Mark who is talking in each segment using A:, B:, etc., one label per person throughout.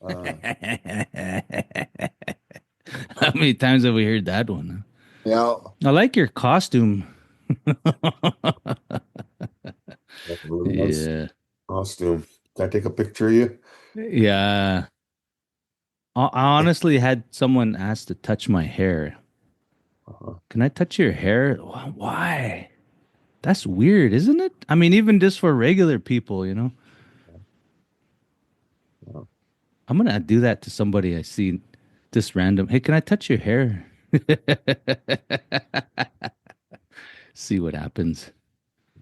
A: Uh,
B: How many times have we heard that one?
A: yeah,
B: I like your costume.
A: that's a really nice
B: Yeah.
A: costume. Can I take a picture of you?
B: Yeah. I honestly had someone ask to touch my hair.
A: Uh-huh.
B: Can I touch your hair? Why? That's weird, isn't it? I mean, even just for regular people.
A: Yeah.
B: I'm gonna do that to somebody I see, just random. Hey, can I touch your hair? See what happens.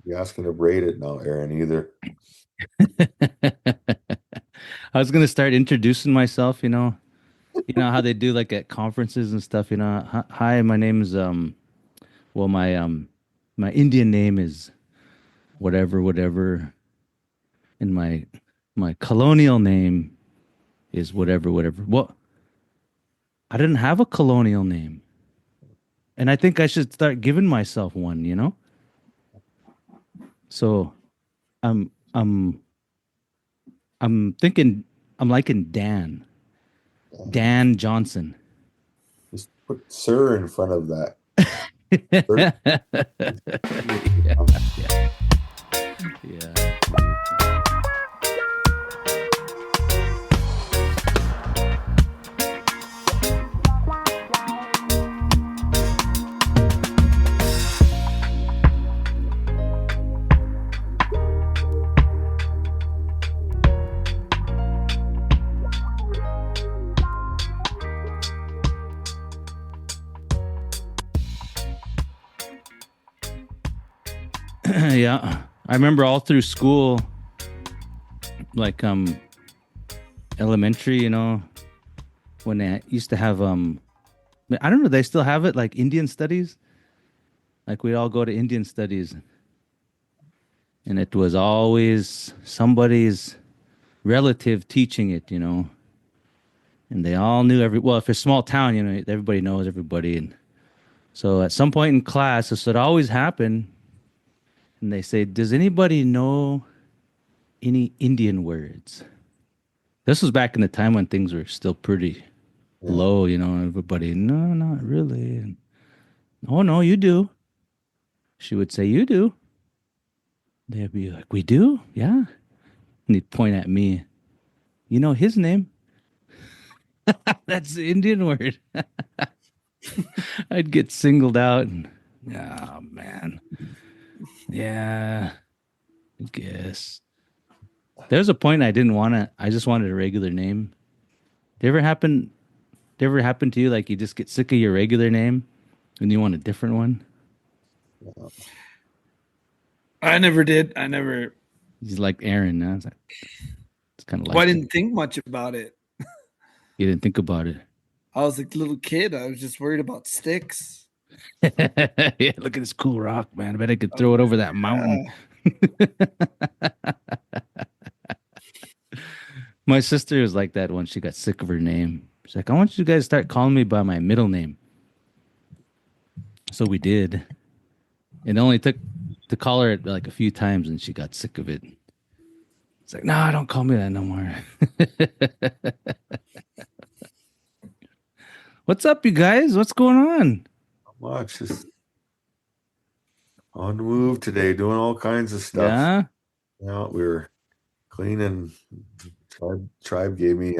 A: You're asking to braid it now, Aaron, either.
B: I was gonna start introducing myself, you know how they do like at conferences and stuff. Hi, my name is well my Indian name is whatever whatever, and my colonial name is whatever whatever. Well, I didn't have a colonial name, and I think I should start giving myself one. So I'm I'm thinking I'm liking Dan Johnson.
A: Just put sir in front of that. Sir?
B: Yeah, yeah. Yeah. I remember all through school, like elementary, when they used to have I don't know, they still have it like Indian studies. Like we'd all go to Indian studies, and it was always somebody's relative teaching it. And they all knew well, if it's a small town, everybody knows everybody. And so at some point in class, this would always happen. And they say, does anybody know any Indian words? This was back in the time when things were still pretty
A: Yeah.
B: low. Everybody, no, not really. And, oh, no, you do. She would say, you do. They'd be like, we do? Yeah. And he'd point at me. You know his name? That's the Indian word. I'd get singled out. And, oh, man. Yeah, I guess. There was a point I didn't want to, I just wanted a regular name. Did ever happen? Did ever happen to you? Like you just get sick of your regular name and you want a different one?
A: Yeah.
C: I never did. I never.
B: He's like Aaron. Huh? It's kind of
C: Well, I
B: like that.
C: didn't think much about it.
B: You didn't think about it.
C: I was like a little kid. I was just worried about sticks.
B: Yeah, look at this cool rock, man. I bet I could throw it over that mountain.
C: Yeah.
B: My sister was like that when she got sick of her name. She's like, I want you guys to start calling me by my middle name. So we did. It only took to call her like a few times and she got sick of it. It's like, no, don't call me that no more. What's up, you guys? What's going on?
A: Not much. Just on the move today, doing all kinds of stuff.
B: Yeah.
A: Yeah, we were cleaning. Tribe gave me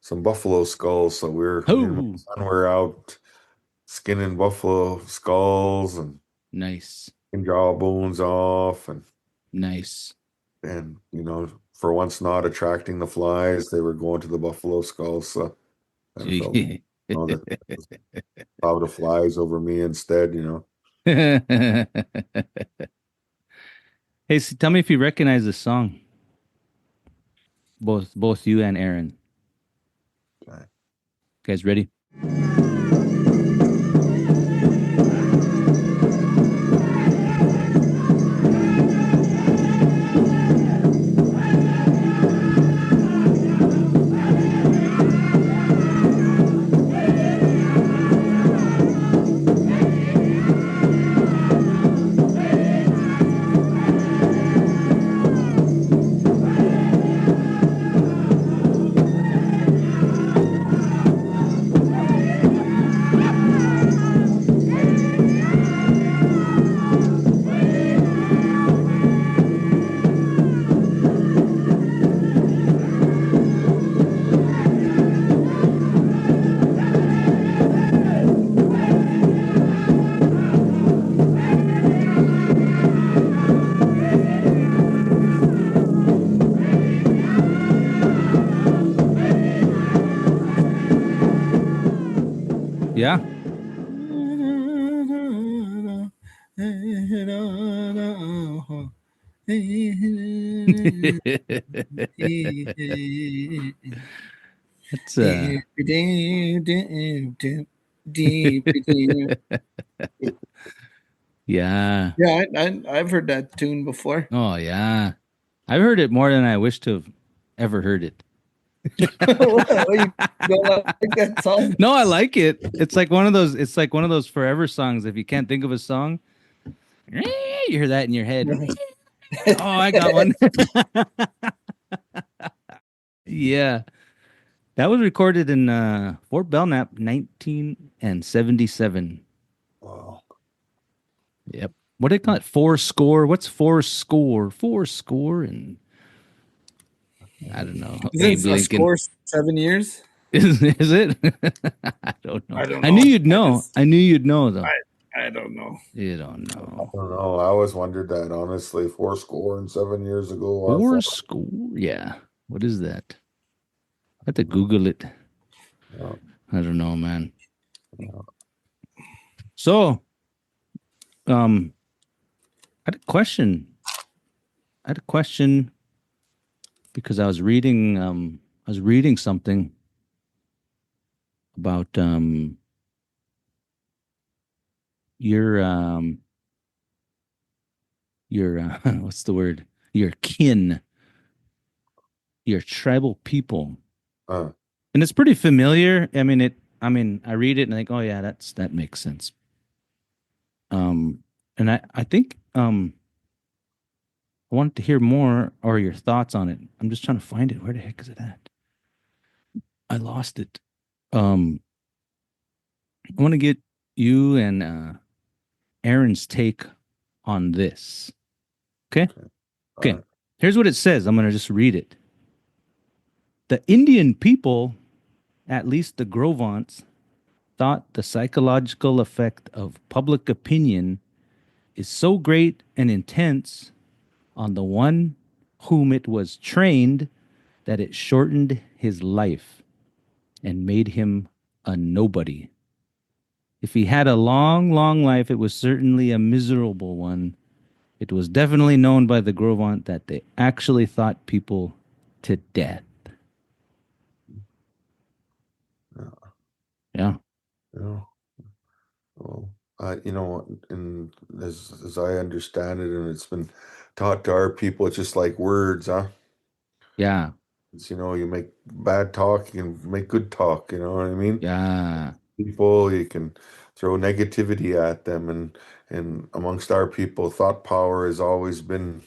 A: some buffalo skulls, so me and my
B: Oh,
A: son were out skinning buffalo skulls and
B: nice.
A: jawbones off,
B: Nice.
A: and for once not attracting the flies, they were going to the buffalo skulls. So I felt
B: Gee.
A: that cloud of flies over me instead.
B: Hey, so tell me if you recognize this song. Both you and Aaron.
A: Okay.
B: Guys ready? Yeah. It's yeah.
C: Yeah, I've heard that tune before.
B: Oh yeah. I've heard it more than I wish to have ever heard it.
C: What, you don't like that song?
B: No, I like it. It's like one of those forever songs. If you can't think of a song, you hear that in your head. Oh, I got one. Yeah. That was recorded in Fort Belknap, 1977.
A: Wow.
B: Yep. What do they call it? Four score. What's four score? Four score and I don't know. Abe
C: Isn't a
B: Lincoln.
C: score 7 years?
B: Is it? I don't know.
C: I don't
B: I knew
C: know.
B: you'd know. I knew you'd know though.
C: I don't know.
B: You don't
A: I
B: know.
A: don't know. I always wondered that, honestly. 4 score and 7 years ago.
B: Four score. Yeah. What is that? I have to Google it.
A: Yeah.
B: I don't know, man.
A: Yeah.
B: So, I had a question. Because I was reading something about your what's the word? Your kin, your tribal people.
A: Uh,
B: And it's pretty familiar. I read it and I think, oh yeah, that makes sense. And I think I wanted to hear more or your thoughts on it. I'm just trying to find it. Where the heck is it at? I lost it. I want to get you and Aaron's take on this. Okay? Okay.
A: uh,
B: Here's what it says. I'm going to just read it. The Indian people, at least the Grovants, thought the psychological effect of public opinion is so great and intense on the one whom it was trained that it shortened his life and made him a nobody. If he had a long, long life, it was certainly a miserable one. It was definitely known by the Grovant that they actually thought people to death.
A: yeah.
B: Yeah.
A: Yeah. Well, and as I understand it, and it's been taught to our people, it's just like words, huh?
B: Yeah.
A: It's, you make bad talk, you can make good talk, you know what I mean?
B: Yeah.
A: People, you can throw negativity at them, and amongst our people, thought power has always been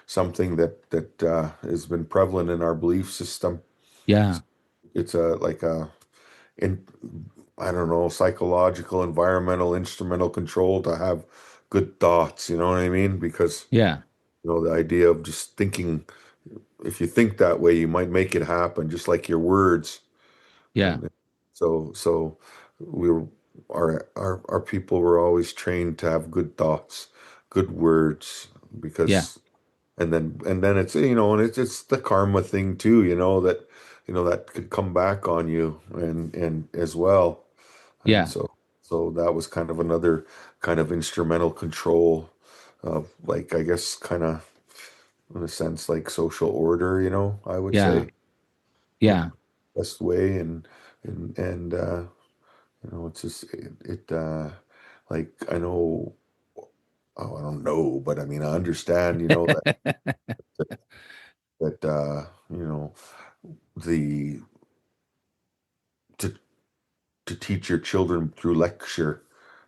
A: something that has been prevalent in our belief system.
B: Yeah.
A: It's in I don't know, psychological, environmental, instrumental control to have good thoughts, you know what I mean? Because,
B: Yeah.
A: the idea of just thinking, if you think that way, you might make it happen, just like your words.
B: Yeah.
A: And so we were, our people were always trained to have good thoughts, good words,
B: Yeah.
A: because, and then it's, and it's the karma thing too, that could come back on you and as well. And
B: Yeah.
A: so that was kind of another kind of instrumental control of, like, I guess, kind of in a sense, like social order, I would
B: Yeah.
A: say,
B: Yeah.
A: best way. And it's just like, I know, oh, I don't know, but I mean, I understand, that the to to teach your children through lecture.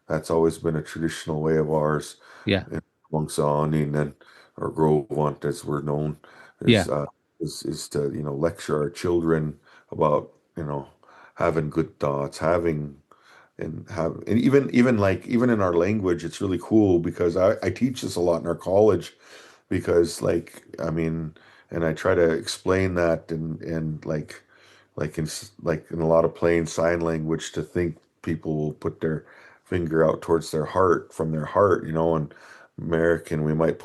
A: That's always been a traditional way of ours,
B: Yeah.
A: and amongst Aaniih and or Grovant, as we're known,
B: Yeah.
A: is to lecture our children about having good thoughts, having and even in our language, it's really cool because I teach this a lot in our college, because, like, I mean, and I try to explain that, and like in a lot of plain sign language, to think people will put their finger out towards their heart, from their heart, and American, we might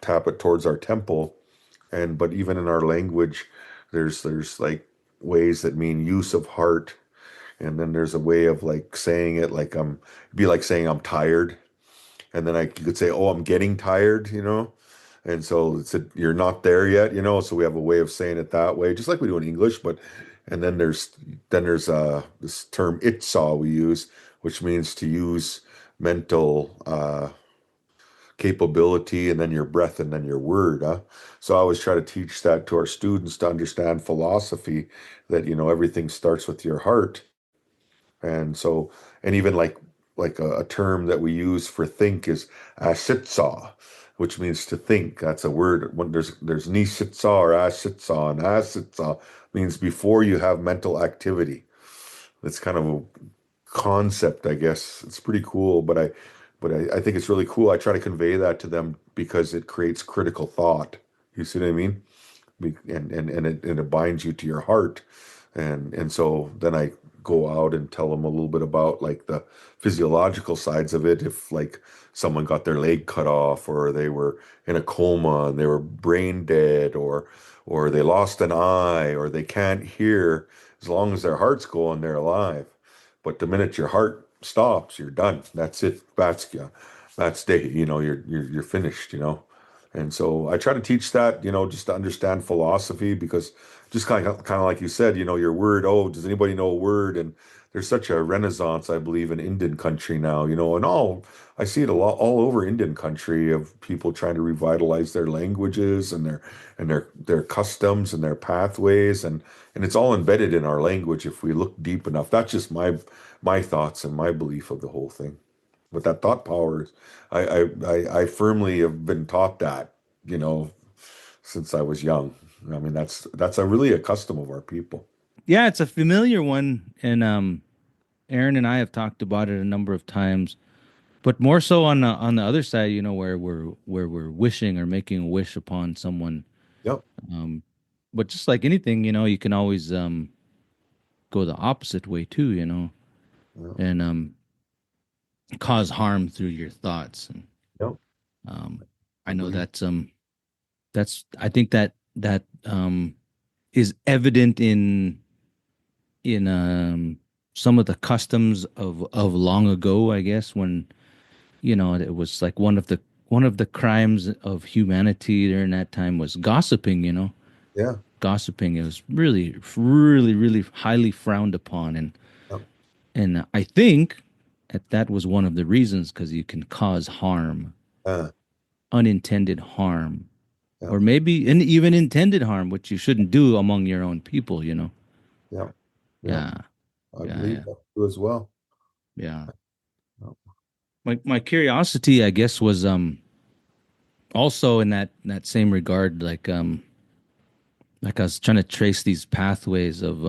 A: tap it towards our temple. But even in our language, there's like ways that mean use of heart, And then there's a way of like saying it like be like saying I'm tired. And then you could say, oh, I'm getting tired, And so you're not there yet, So we have a way of saying it that way, just like we do in English. And then there's this term itsaw we use, which means to use mental capability and then your breath and then your word. So I always try to teach that to our students to understand philosophy, that, everything starts with your heart. And so, and even like a term that we use for think is asitsaw, which means to think. That's a word. When there's nisitsaw or asitsaw, and asitsaw means before you have mental activity. It's kind of a concept, I guess. It's pretty cool, but I think it's really cool. I try to convey that to them because it creates critical thought. You see what I mean? And it binds you to your heart, and so then I go out and tell them a little bit about like the physiological sides of it. If like someone got their leg cut off, or they were in a coma and they were brain dead, or they lost an eye, or they can't hear, as long as their heart's going, they're alive. But the minute your heart stops, you're done. That's it. That's day. You're finished. And so I try to teach that, just to understand philosophy, because just kind of like you said, your word. Oh, does anybody know a word? And there's such a renaissance, I believe, in Indian country now, and I see it a lot all over Indian country, of people trying to revitalize their languages and their customs and their pathways, and it's all embedded in our language if we look deep enough. That's just my thoughts and my belief of the whole thing. But that thought power is, I firmly have been taught that, you know, since I was young. I mean, that's a really a custom of our people.
B: Yeah, it's a familiar one, and Aaron and I have talked about it a number of times, but more so on the other side, where we're wishing or making a wish upon someone.
A: Yep.
B: Um, but just like anything, you can always go the opposite way too,
A: Yep.
B: and cause harm through your thoughts. And
A: Yep.
B: um,
A: I
B: I know
A: believe.
B: that's I think that is evident in some of the customs of long ago, I guess, when it was like one of the crimes of humanity during that time was gossiping.
A: Yeah.
B: Gossiping, it was really, really, really highly frowned upon, and
A: Yep.
B: and I think that was one of the reasons, because you can cause harm,
A: Uh,
B: unintended harm,
A: yep.
B: or maybe and even intended harm, which you shouldn't do among your own people.
A: Yep. Yep.
B: Yeah,
A: I
B: yeah,
A: believe
B: yeah,
A: that too as well.
B: yeah.
A: Yep.
B: My curiosity, I guess, was also in that same regard, like I was trying to trace these pathways of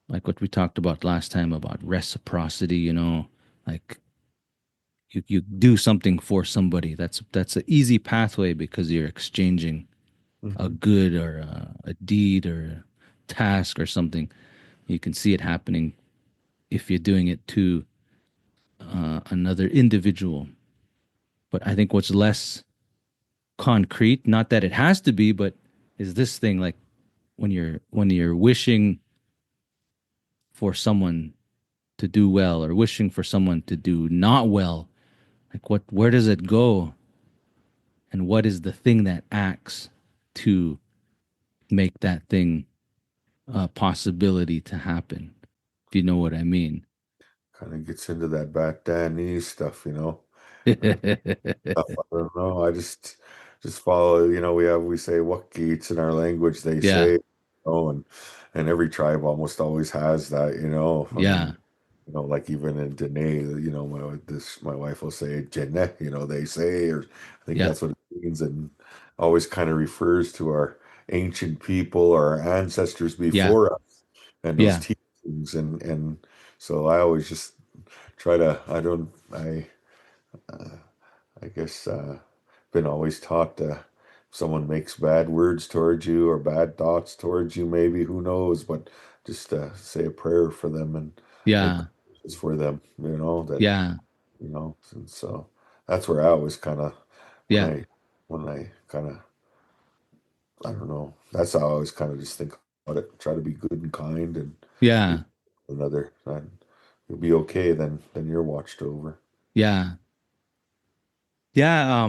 B: like what we talked about last time about reciprocity, like you do something for somebody. That's an easy pathway because you're exchanging a
A: Hmm.
B: good or a deed or a task or something. You can see it happening if you're doing it to another individual. But I think what's less concrete, not that it has to be, but is this thing, like when you're wishing for someone to do well or wishing for someone to do not well, like where does it go, and what is the thing that acts to make that thing a possibility to happen, if you know what I mean.
A: Kind of gets into that bat Danny stuff. Stuff. I don't know. I just follow. We say what gates in our language. They
B: Yeah,
A: say, and every tribe almost always has that. I
B: yeah,
A: mean, like even in Diné, my wife will say Jenne. They say, or I think
B: yeah,
A: that's what it means, and always kind of refers to our ancient people or our ancestors
B: yeah,
A: before us and those
B: yeah,
A: teachings, and so I always just try to. I don't. Uh, I guess been always taught if someone makes bad words towards you or bad thoughts towards you, maybe, who knows, but just say a prayer for them and make
B: yeah,
A: wishes for them, that,
B: yeah,
A: and so that's where I always kind of, when
B: yeah,
A: I kind of, I don't know, that's how I always kind of just think about it, try to be good and kind and be
B: yeah.
A: another. Then you'll be okay. Then you're watched over.
B: Yeah. Yeah.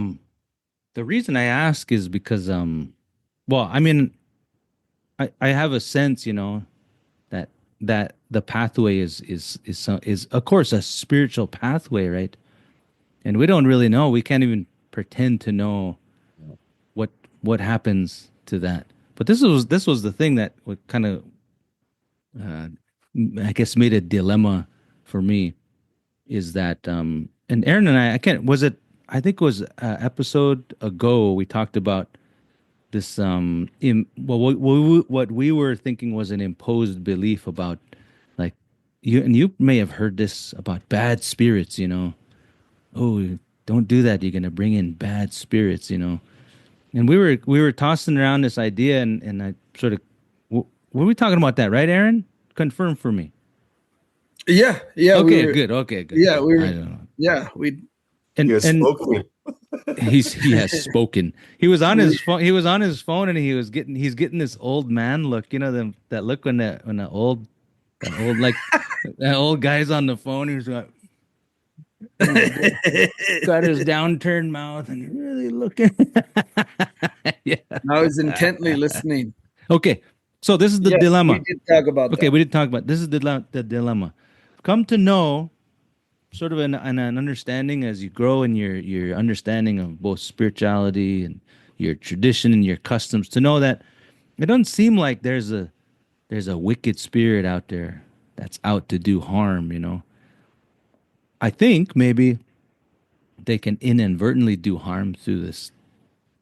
B: The reason I ask is because, well, I mean, I have a sense, that the pathway is of course a spiritual pathway, right? And we don't really know. We can't even pretend to know what what happens to that. But this was the thing that would kind of, uh, I guess, made a dilemma for me, is that, and Aaron and I can't, was it, I think it was episode ago, we talked about this, well, what we were thinking was an imposed belief about, like, you may have heard this about bad spirits, oh, don't do that, you're going to bring in bad spirits, and we were tossing around this idea, and I sort of, were we talking about that, right, Aaron? Confirm for me.
C: Yeah, yeah, we
B: Okay,
C: were.
B: good. Okay, good,
C: Yeah,
B: good.
C: we
B: I
C: were.
B: don't know.
C: Yeah, we.
A: He
B: And
A: has
B: and
A: spoken.
B: he has spoken. He was on
C: we
B: his phone. He was on his phone, and he's getting this old man look. That look when the old like that old guy's on the phone. He's got his downturned mouth and really looking. Yeah.
C: I was intently listening.
B: Okay. So this is the
C: Yes, we
B: dilemma.
C: did talk about
B: Okay,
C: that.
B: we did talk about this is the dilemma. Come to know, sort of an understanding as you grow in your understanding of both spirituality and your tradition and your customs, to know that it doesn't seem like there's a wicked spirit out there that's out to do harm. I think maybe they can inadvertently do harm through this.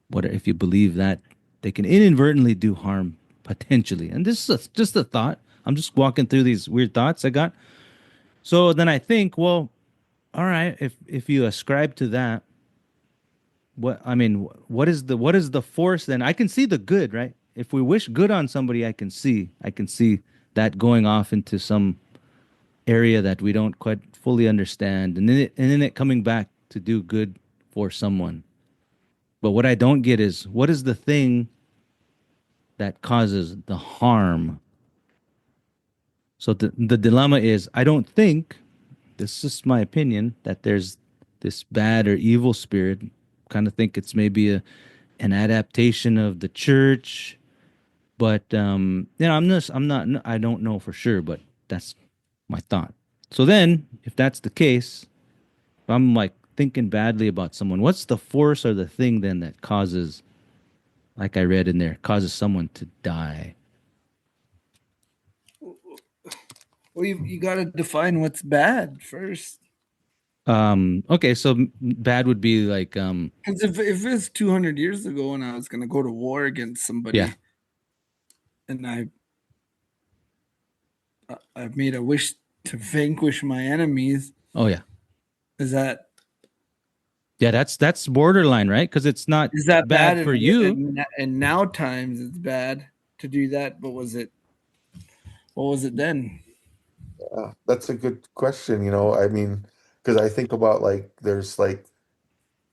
B: What if you believe that they can inadvertently do harm potentially? And this is just a thought. I'm just walking through these weird thoughts I got. So then I think, well, all right, if you ascribe to that, what I mean, what is the force then? I can see the good, right? If we wish good on somebody, I can see that going off into some area that we don't quite fully understand, and then it coming back to do good for someone. But what I don't get is, what is the thing that causes the harm? So the dilemma is, I don't think, this is my opinion, that there's this bad or evil spirit. Kind of think it's maybe an adaptation of the church, but I'm not, I don't know for sure, but that's my thought. So then, if that's the case, if I'm like thinking badly about someone, what's the force or the thing then that causes, like I read in there, causes someone to die?
C: Well, you got to define what's bad first.
B: Okay, so bad would be like,
C: Because if it's 200 years ago and I was going to go to war against
B: yeah.
C: somebody and I made a wish to vanquish my enemies,
B: Oh yeah.
C: is that
B: Yeah, that's borderline, right? Because it's not
C: is that bad?
B: bad for you.
C: And now times it's bad to do that. But what was it then?
A: That's a good question. I mean, because I think about like there's like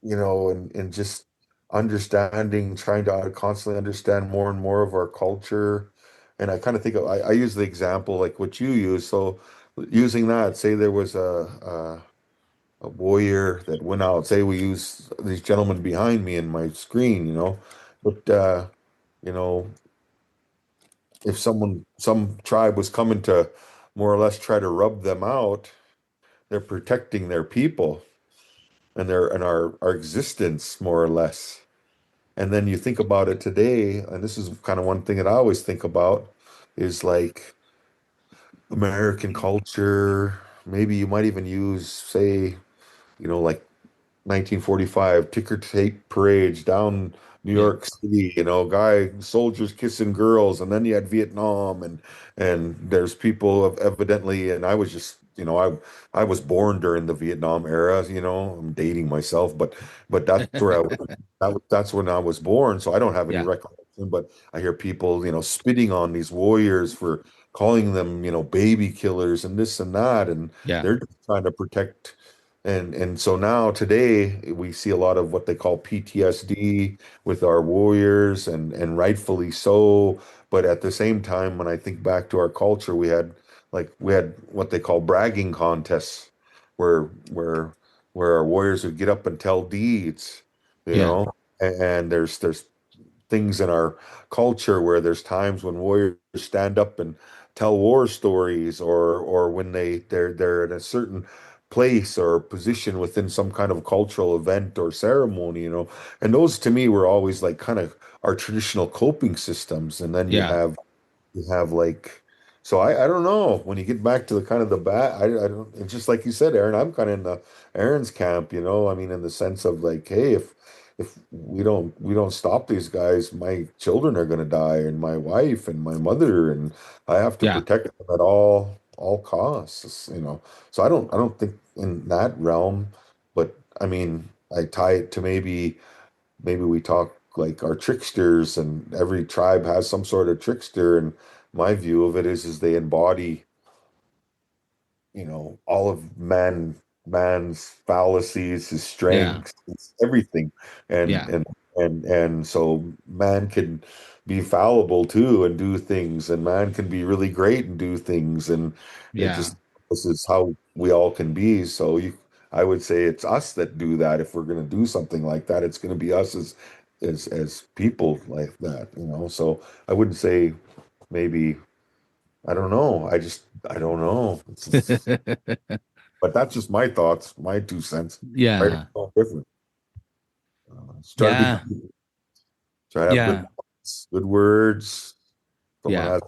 A: and just understanding, trying to constantly understand more and more of our culture. And I kind of think I use the example like what you use. So using that, say there was a warrior that went out. Say we use these gentlemen behind me in my screen, but you know, if some tribe was coming to more or less try to rub them out, they're protecting their people and our existence more or less. And then you think about it today, and this is kind of one thing that I always think about is like American culture. Maybe you might even use, say, like 1945 ticker tape parades down New
B: Yeah.
A: York City, guy soldiers kissing girls, and then you had Vietnam, and there's people of evidently, and I was just, I was born during the Vietnam era, I'm dating myself, but that's where that's when I was born, so I don't have any
B: Yeah.
A: recollection, but I hear people, spitting on these warriors for calling them, baby killers and this and that, and
B: Yeah.
A: they're just trying to protect. And so now today we see a lot of what they call PTSD with our warriors, and rightfully so. But at the same time, when I think back to our culture, we had like we had what they call bragging contests where where where our warriors would get up and tell deeds, you
B: Yeah.
A: know, and there's things in our culture where there's times when warriors stand up and tell war stories, or when they're in a certain place or position within some kind of cultural event or ceremony, you know. And those to me were always like kind of our traditional coping systems. And then
B: Yeah.
A: you have like, so I don't know. When you get back to the kind of the bat, I don't. It's just like you said, Aaron. I'm kind of in the Aaron's camp, you know. I mean, in the sense of like, hey, if we don't stop these guys, my children are going to die, and my wife and my mother, and I have to
B: Yeah.
A: protect them at all costs, you know. So I don't think in that realm, but I mean, I tie it to maybe we talk like our tricksters, and every tribe has some sort of trickster. And my view of it is they embody, you know, all of man's fallacies, his
B: Yeah.
A: strengths, his everything. And
B: Yeah.
A: so man can be fallible too and do things, and man can be really great and do things. And it
B: Yeah.
A: just, this is how we all can be. So I would say it's us that do that. If we're going to do something like that, it's going to be us as people like that, you know. So I wouldn't say maybe, I don't know. I don't know. But that's just my thoughts, my 2 cents. Right?
B: Yeah.
A: All different. Just try to be,
B: Yeah.
A: try to have good
B: Yeah.
A: thoughts, good words. Someone
B: Yeah.
A: has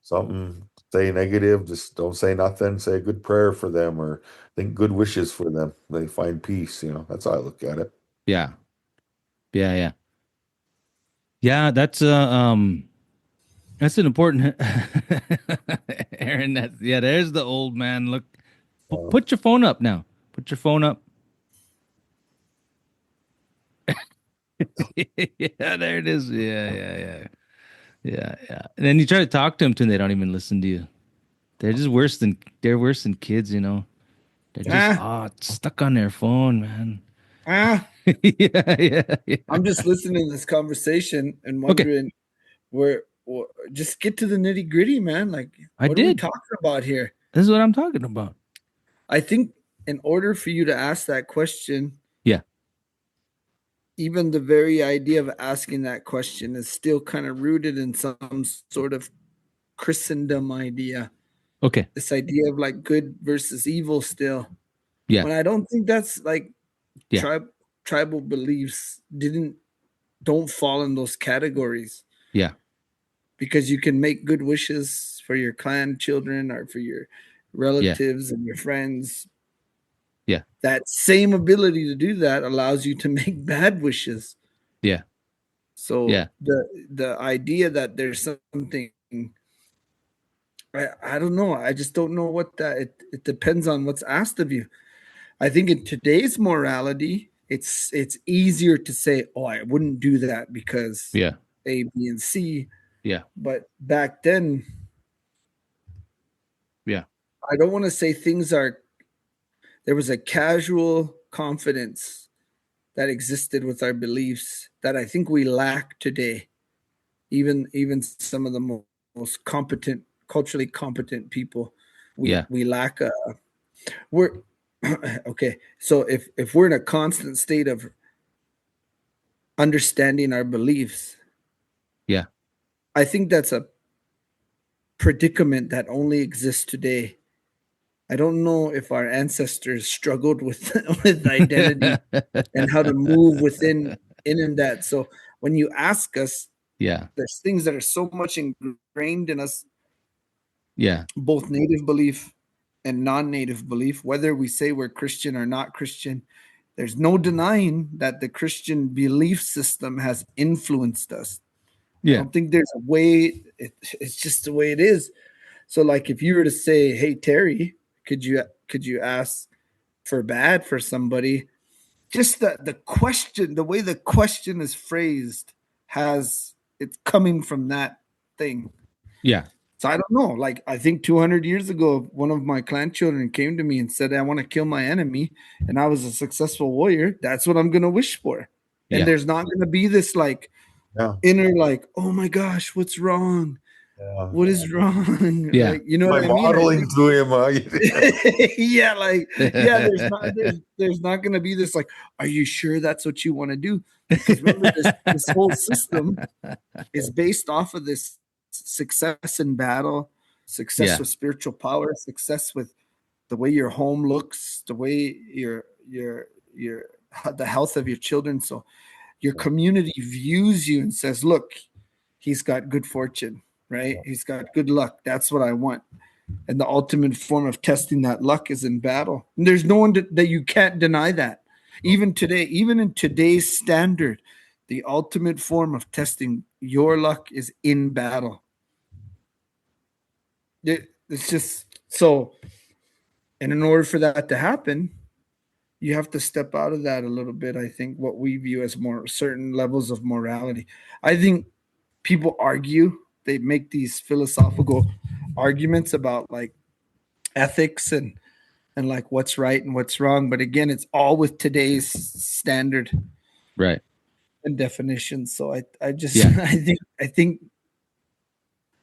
A: something, say negative, just don't say nothing. Say a good prayer for them, or think good wishes for them. They find peace. You know, that's how I look at it.
B: Yeah. Yeah. Yeah. Yeah. That's an important Aaron. That's yeah, there's the old man. Look,
A: Uh,
B: put your phone up now. Put your phone up. Yeah, there it is. Yeah, yeah, yeah. Yeah, yeah. And then you try to talk to them too, and they don't even listen to you. They're worse than kids, you know. They're just
C: Ah,
B: stuck on their phone, man.
C: ah.
B: Yeah, yeah, yeah.
C: I'm just listening to this conversation and
B: Okay,
C: wondering just get to the nitty gritty, man. Like,
B: I
C: what are we
B: did.
C: talking about here?
B: This is what I'm talking about.
C: I think in order for you to ask that question,
B: Yeah.
C: even the very idea of asking that question is still kind of rooted in some sort of Christendom idea.
B: Okay.
C: This idea of like good versus evil still.
B: Yeah.
C: When I don't think that's like
B: Yeah.
C: tribe tribal beliefs don't fall in those categories,
B: Yeah.
C: because you can make good wishes for your clan children or for your
B: Yeah.
C: relatives and your friends.
B: Yeah.
C: That same ability to do that allows you to make bad wishes.
B: Yeah.
C: So
B: Yeah.
C: the idea that there's something, I don't know. I just don't know what that it depends on what's asked of you. I think in today's morality, it's easier to say, "Oh, I wouldn't do that because
B: Yeah.
C: A, B, and C."
B: Yeah.
C: But back then,
B: Yeah.
C: I don't want to say there was a casual confidence that existed with our beliefs that I think we lack today. Even some of the most competent, culturally competent people,
B: Yeah.
C: we lack a we're okay. So if we're in a constant state of understanding our beliefs,
B: Yeah.
C: I think that's a predicament that only exists today. I don't know if our ancestors struggled with with identity and how to move within in and that. So when you ask us,
B: Yeah.
C: there's things that are so much ingrained in us,
B: Yeah.
C: both native belief and non-native belief, whether we say we're Christian or not Christian. There's no denying that the Christian belief system has influenced us. I
B: Yeah.
C: don't think there's a way. It's just the way it is. So, like, if you were to say, "Hey Terry, could you ask for bad for somebody?" Just the question, the way the question is phrased, has it's coming from that thing.
B: Yeah.
C: So I don't know. Like, I think 200 years ago, one of my clan children came to me and said, "I want to kill my enemy," and I was a successful warrior. That's what I'm gonna wish for. And
B: Yeah.
C: there's not gonna be this like
A: yeah,
C: inner like, "Oh my gosh, what's wrong?" What is wrong?
B: Yeah.
C: Like, you know
A: My
C: what I mean? I
A: modeling
C: think,
A: to him.
C: yeah, like, yeah, there's not gonna be this like, are you sure that's what you want to do? Because remember, this whole system is based off of this success in battle, success
B: Yeah.
C: with spiritual power, success with the way your home looks, the way your the health of your children. So your community views you and says, look, he's got good fortune, right? He's got good luck. That's what I want. And the ultimate form of testing that luck is in battle. And there's no one that you can't deny that. Even today, even in today's standard, the ultimate form of testing your luck is in battle. It's just so, and in order for that to happen, you have to step out of that a little bit. I think what we view as more certain levels of morality. I think people argue, they make these philosophical arguments about like ethics and like what's right and what's wrong. But again, it's all with today's standard
B: Right.
C: and definition. So I just
B: Yeah.
C: I think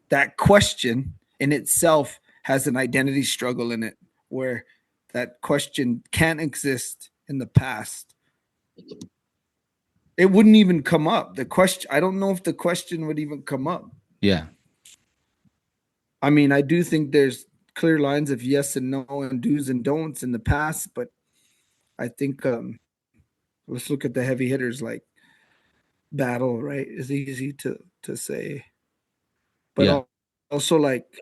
C: that question in itself has an identity struggle in it where that question can't exist in the past. It wouldn't even come up. The question, I don't know if the question would even come up.
B: Yeah.
C: I mean, I do think there's clear lines of yes and no and do's and don'ts in the past, but I think let's look at the heavy hitters like battle, right? Is easy to say,
B: Yeah.
C: but also like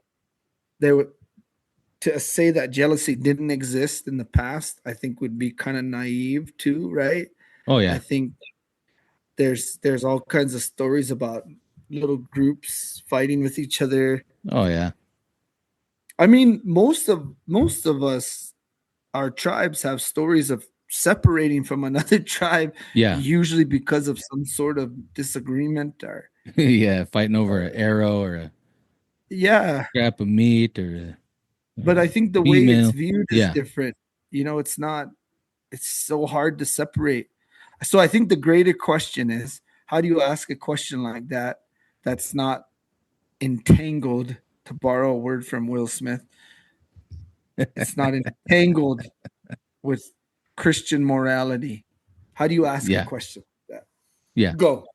C: there would to say that jealousy didn't exist in the past, I think would be kind of naive too, right?
B: Oh
C: I
B: yeah.
C: think there's all kinds of stories about little groups fighting with each other.
B: Oh yeah.
C: I mean, most of us, our tribes have stories of separating from another tribe,
B: Yeah.
C: usually because of some sort of disagreement or
B: Yeah. Fighting over an arrow or a
C: yeah.
B: scrap of meat or
C: But
B: a
C: I think the way it's
B: female.
C: viewed is
B: Yeah.
C: different. It's not, it's so hard to separate. So I think the greater question is how do you ask a question like that that's not entangled, to borrow a word from Will Smith? It's not entangled with Christian morality. How do you ask a
B: Yeah.
C: question like
B: Yeah.
C: that? Go.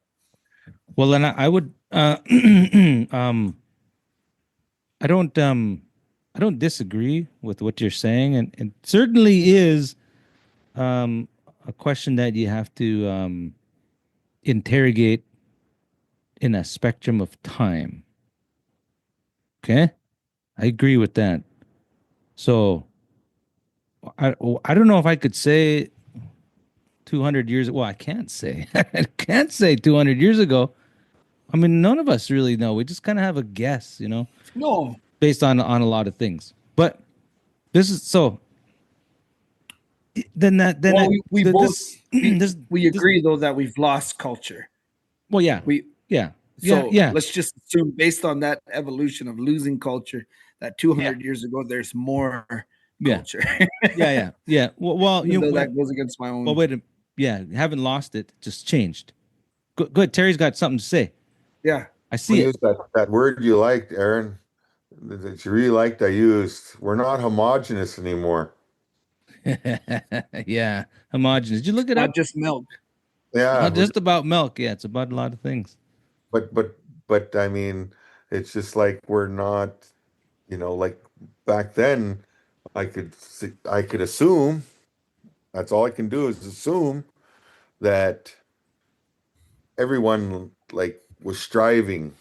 B: Well, then I would um I don't disagree with what you're saying, and certainly is um a question that you have to interrogate in a spectrum of time. Okay? I agree with that. So I don't know if I could say 200 years. Well, I can't say. I can't say 200 years ago. I mean, none of us really know. We just kind of have a guess,
C: No.
B: based on a lot of things. But this is so. Then
C: Well,
B: that
C: we both
B: this
C: we we
B: this.
C: agree though that we've lost culture.
B: Well, yeah,
C: We
B: yeah, yeah,
C: So
B: yeah,
C: let's just assume, based on that evolution of losing culture, that
B: yeah,
C: 200 years ago there's more
B: yeah,
C: culture,
B: yeah, yeah, yeah. Well,
C: even though that goes against my
B: well,
C: own.
B: wait. Yeah, haven't lost it. Just changed. Good. Terry's got something to say.
C: Yeah.
B: I
A: We
B: see it.
A: used that word you liked, Aaron, that you really liked. I used. We're not homogenous anymore.
B: Yeah, homogeneous. Did you look it
C: Not
B: up?
C: just milk.
B: It's
A: Yeah,
B: not just about milk. Yeah, it's about a lot of things.
A: but but but I mean, it's just like we're not. Like back then, I could assume. That's all I can do is assume that everyone like was striving.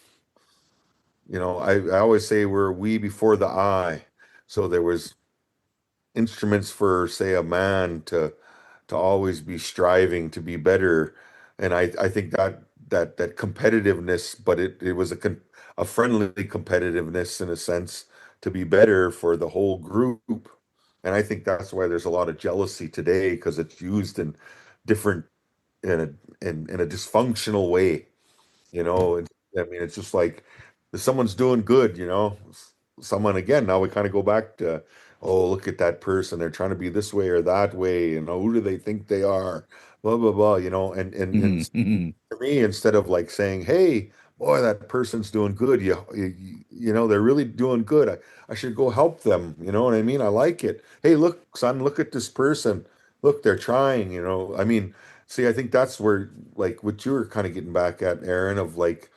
A: I always say we're we before the I. So there was instruments for, say, a man to always be striving to be better, and I think that competitiveness, but it was a friendly competitiveness in a sense to be better for the whole group, and I think that's why there's a lot of jealousy today because it's used in different in a dysfunctional way. I mean, it's just like if someone's doing good, someone again. Now we kind of go back to, oh, look at that person. They're trying to be this way or that way. Who do they think they are? Blah blah blah. And
B: Mhm.
A: for me, instead of like saying, hey, boy, that person's doing good. They're really doing good. I should go help them. You know what I mean? I like it. Hey, look, son, look at this person. Look, they're trying, you know. I mean, see, I think that's where, like, what you were kind of getting back at, Aaron, of that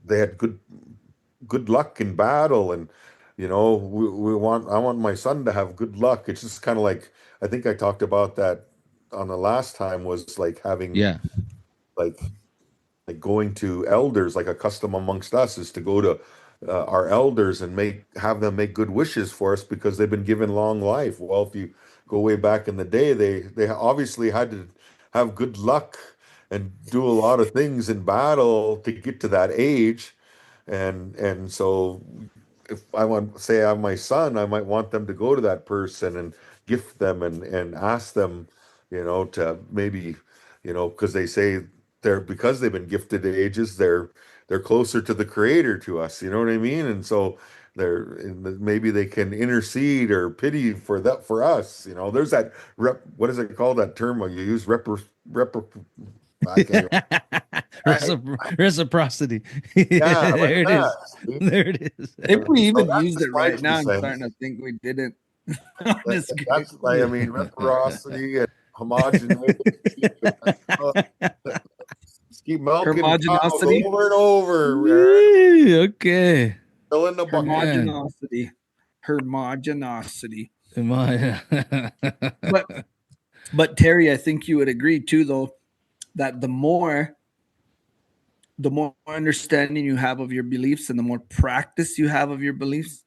A: they had good luck in battle, and I want my son to have good luck. It's just kind of like, I think I talked about that on the last time, was like having
B: Yeah.
A: like going to elders. Like a custom amongst us is to go to our elders and have them make good wishes for us because they've been given long life. Well, if you go way back in the day, they obviously had to have good luck and do a lot of things in battle to get to that age. And so if I want, say I'm my son, I might want them to go to that person and gift them and ask them, to maybe, because they say because they've been gifted ages, they're closer to the creator to us, you know what I mean? And so maybe they can intercede or pity for us. There's that what is it called, that term you use, I can't even,
B: Reciprocity.
A: yeah, like
B: There it
A: that.
B: is.
A: See?
B: There it is.
C: If we
A: So
C: even
A: that's
C: used
A: just
C: it
A: my
C: right
A: two
C: now, I'm starting
A: cents.
C: to think we didn't. I'm just kidding.
A: That's like, I mean, reciprocity and homogeneity. Just keep milking cows
C: Hermogenosity.
A: over and over, Aaron.
B: Yee, okay.
A: Fill in the bucket.
B: Man.
C: Hermogenosity. Hermogenosity.
B: Am I-
C: But but Terry, I think you would agree too, though, that the more understanding you have of your beliefs and the more practice you have of your beliefs,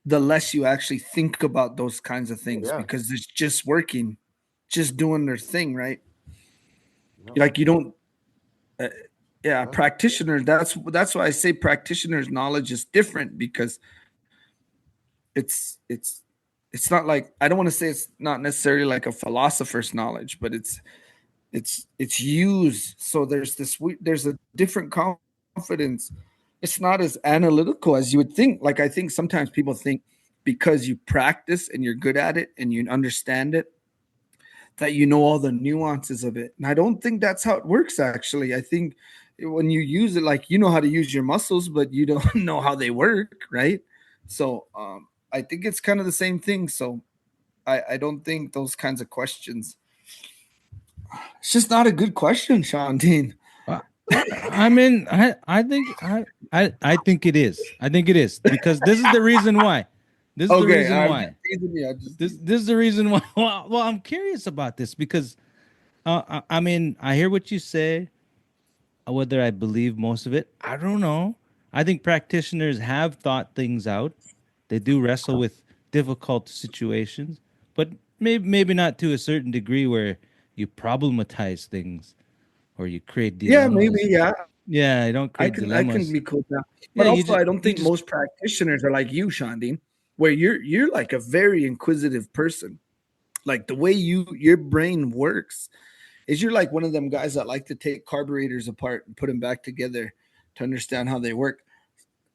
C: the less you actually think about those kinds of
A: Oh,
C: things
A: yeah.
C: because it's just working, just doing their thing, right?
A: Yeah.
C: Like you don't, uh, yeah,
A: Yeah.
C: practitioners. That's why I say practitioners' knowledge is different because it's not like, I don't want to say it's not necessarily like a philosopher's knowledge, but it's used. So there's a different confidence. It's not as analytical as you would think. Like I think sometimes people think because you practice and you're good at it and you understand it, that you know all the nuances of it. And I don't think that's how it works, actually. I think when you use it, like you know how to use your muscles, but you don't know how they work, right? So I think it's kind of the same thing. So I don't think those kinds of questions. It's just not a good question, Shandin.
B: I mean, I think it is. I think it is because this is the reason why. This is the
C: Okay,
B: reason
C: I'm
B: why.
C: just teasing you. I'm just
B: This is the reason why. Well, I'm curious about this because, I mean, I hear what you say. Whether I believe most of it, I don't know. I think practitioners have thought things out. They do wrestle with difficult situations, but maybe not to a certain degree where you problematize things or you create
C: yeah, maybe,
B: dilemmas.
C: yeah.
B: Yeah, you don't create
C: I can
B: dilemmas.
C: be cool with that.
B: Yeah,
C: But also I don't
B: you
C: think
B: just
C: most practitioners are like you, Shandin, where you're like a very inquisitive person. Like the way your brain works is you're like one of them guys that like to take carburetors apart and put them back together to understand how they work.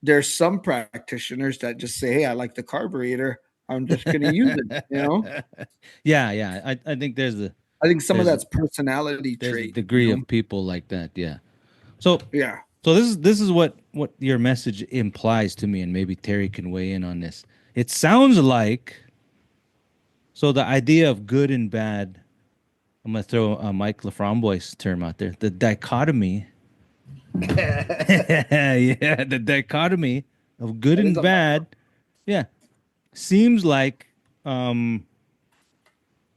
C: There's some practitioners that just say, "Hey, I like the carburetor. I'm just going to use it."
B: yeah. I think
C: I think some of
B: there's a
C: that's personality
B: there's a
C: trait.
B: degree of people like that. Yeah. So
C: Yeah.
B: so this is what your message implies to me, and maybe Terry can weigh in on this. It sounds like so the idea of good and bad. I'm gonna throw a Mike Laframboise term out there. The dichotomy. Yeah, the dichotomy of good
C: That is
B: and
C: a mic.
B: bad. Yeah, seems like um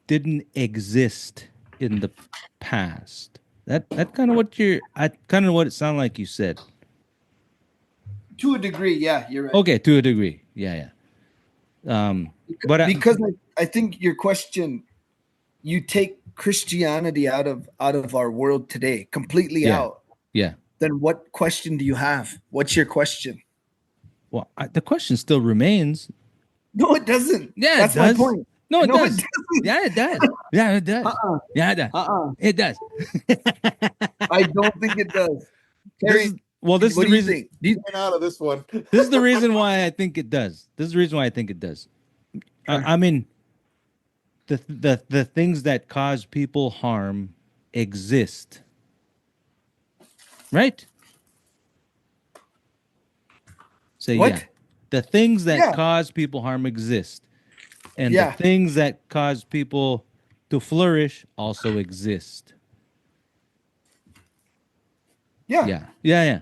B: didn't exist in the past. That kind of what it sounded like you said.
C: To a degree, yeah, you're right.
B: Okay, to a degree. Yeah. But
C: Because I think your question, you take Christianity out of our world today, completely
B: yeah,
C: out.
B: yeah.
C: Then what question do you have? What's your question?
B: Well, the question still remains.
C: No, it doesn't.
B: Yeah, it
C: That's my
B: does.
C: point.
B: No, it
C: No, it
B: does.
C: doesn't.
B: Yeah, it does. Yeah, it does.
C: Uh-uh.
B: Yeah, it does.
C: Uh-uh.
B: It does.
C: I don't think it does.
B: This
C: Terry,
B: is this is
C: what
B: the
C: do you
B: reason.
C: think? Do you,
A: Get out of this one.
B: This is the reason why I think it does. This is the reason why I think it does. I mean, the things that cause people harm exist. right? So yeah,
C: What?
B: the things that
C: Yeah.
B: cause people harm exist, and the
C: Yeah.
B: things that cause people to flourish also exist.
C: Yeah.
B: Yeah, yeah, yeah.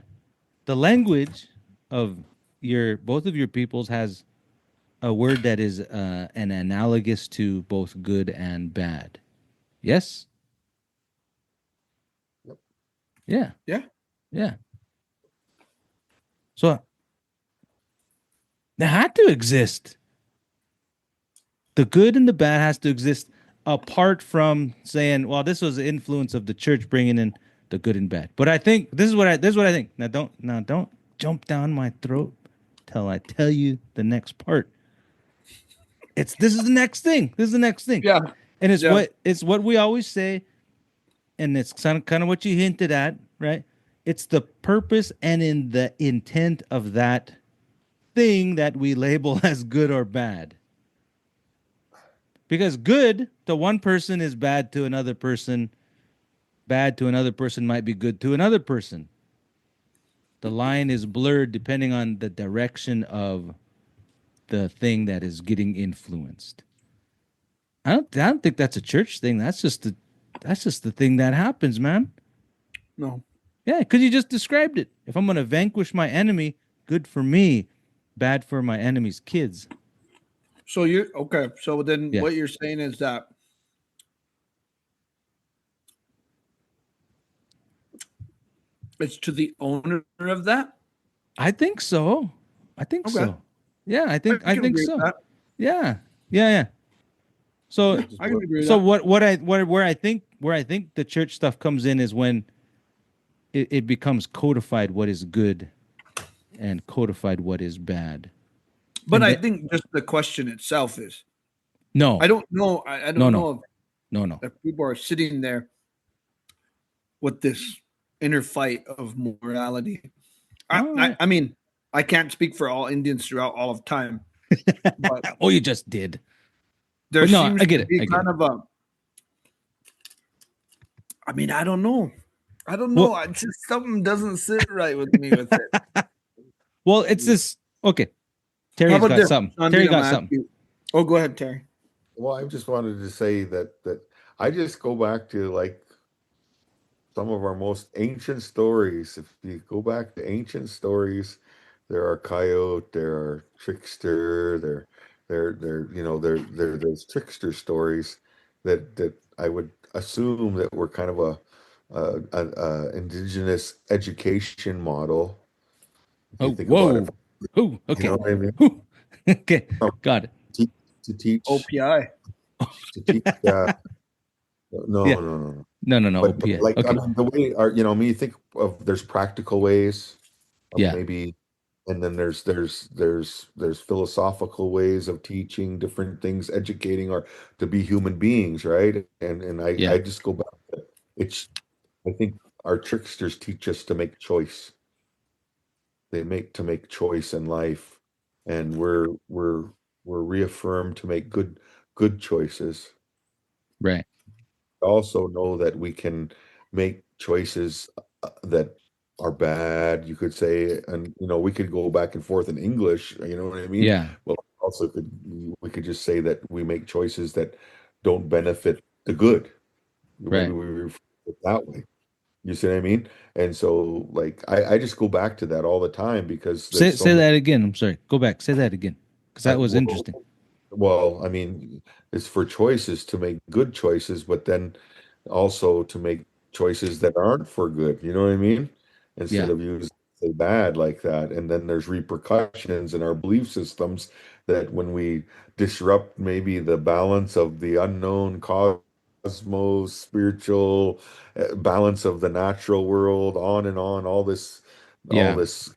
B: The language of your both of your peoples has a word that is an analogous to both good and bad. Yes.
A: Yep.
B: Yeah.
C: Yeah.
B: Yeah. So they had to exist. The good and the bad has to exist apart from saying, well, this was the influence of the church bringing in the good and bad. But I think this is what I think. Now don't jump down my throat till I tell you the next part. This is the next thing. This is the next thing.
C: Yeah.
B: And
C: Yeah.
B: it's what we always say, and it's kind of what you hinted at, right? It's the purpose and in the intent of that thing that we label as good or bad. Because good to one person is bad to another person. Bad to another person might be good to another person. The line is blurred depending on the direction of the thing that is getting influenced. I don't think that's a church thing. That's just the thing that happens, man.
C: No.
B: Yeah, because you just described it. If I'm gonna vanquish my enemy, good for me, bad for my enemy's kids.
C: So you're okay. So then
B: Yeah,
C: what you're saying is that it's to the owner of that?
B: I think so. I think
C: Okay.
B: so. Yeah,
C: I
B: I
C: can
B: think
C: agree with
B: so.
C: that.
B: Yeah, yeah, yeah. So
C: Yeah,
A: Just
C: I can
A: what
C: agree with
B: so
C: that.
B: where I think the church stuff comes in is when it becomes codified what is good and codified what is bad.
C: But
B: And
C: I
B: that
C: think just the question itself is I
B: no,
C: don't know. I
B: no,
C: don't
B: no,
C: know
B: no, no.
C: if people are sitting there with this inner fight of morality.
B: Oh,
C: I mean, I can't speak for all Indians throughout all of time, but
B: oh, you just did.
C: there
B: But no,
C: seems
B: I get
C: to
B: it.
C: be
B: I get
C: kind
B: it.
C: of a. I mean, I don't know. I don't know.
B: Well,
C: I just something doesn't sit right with me with it.
B: well, it's this. Okay,
C: How
B: Terry's
C: about
B: got
C: this,
B: something. Terry
C: Shandin? I'm
B: got
C: gonna ask
B: something.
C: you. Oh, go ahead, Terry.
A: Well, I just wanted to say that I just go back to like some of our most ancient stories. If you go back to ancient stories, there are coyote, there are trickster, there there's trickster stories that I would assume that were kind of a indigenous education model. If you
B: Oh,
A: think about it,
B: whoa. Oh,
A: you know
B: okay.
A: what I mean?
B: Whew. Okay, got it.
A: To, to teach
C: OPI.
A: to teach no,
B: Yeah.
A: no, no, no.
B: No, no, no.
A: But
B: OPA.
A: like I
B: Okay.
A: mean the way are I mean you think of there's practical ways of
B: Yeah.
A: maybe and then there's philosophical ways of teaching different things, educating or to be human beings, right? And I
B: Yeah.
A: just go back to it's I think our tricksters teach us to make choice. They make choice in life and we're reaffirmed to make good choices.
B: Right.
A: Also know that we can make choices that are bad, you could say, and we could go back and forth in English, you know what I mean?
B: Yeah.
A: Well, also we could just say that we make choices that don't benefit the good. Maybe
B: Right.
A: we refer to it that way. You see what I mean? And so like I just go back to that all the time because there's so
B: Say
A: many
B: that again. I'm sorry. Go back. Say that again. Because that was
A: well,
B: interesting.
A: I mean, it's for choices to make good choices, but then also to make choices that aren't for good. You know what I mean? Instead
B: Yeah.
A: of using say bad like that. And then there's repercussions in our belief systems that when we disrupt maybe the balance of the unknown cosmos, spiritual balance of the natural world, on and on, all
B: Yeah.
A: this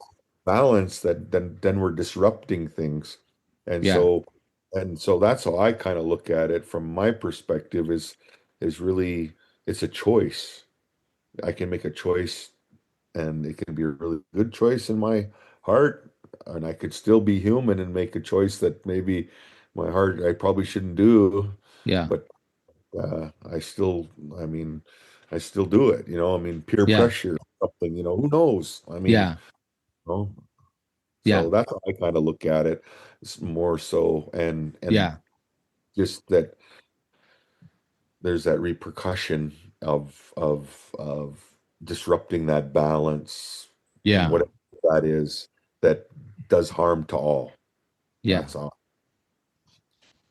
A: balance that then we're disrupting things. And
B: Yeah.
A: so that's how I kind of look at it from my perspective is really it's a choice. I can make a choice and it can be a really good choice in my heart and I could still be human and make a choice that maybe my heart I probably shouldn't do,
B: Yeah.
A: but I still I mean I still do it. I mean, peer
B: Yeah.
A: pressure, something, who knows? I mean,
B: Yeah.
A: know,
B: Yeah.
A: so that's how I kind of look at it. It's more so, and
B: Yeah.
A: just that there's that repercussion of disrupting that balance and
B: Yeah.
A: whatever that is that does harm to all.
B: Yeah.
A: That's all,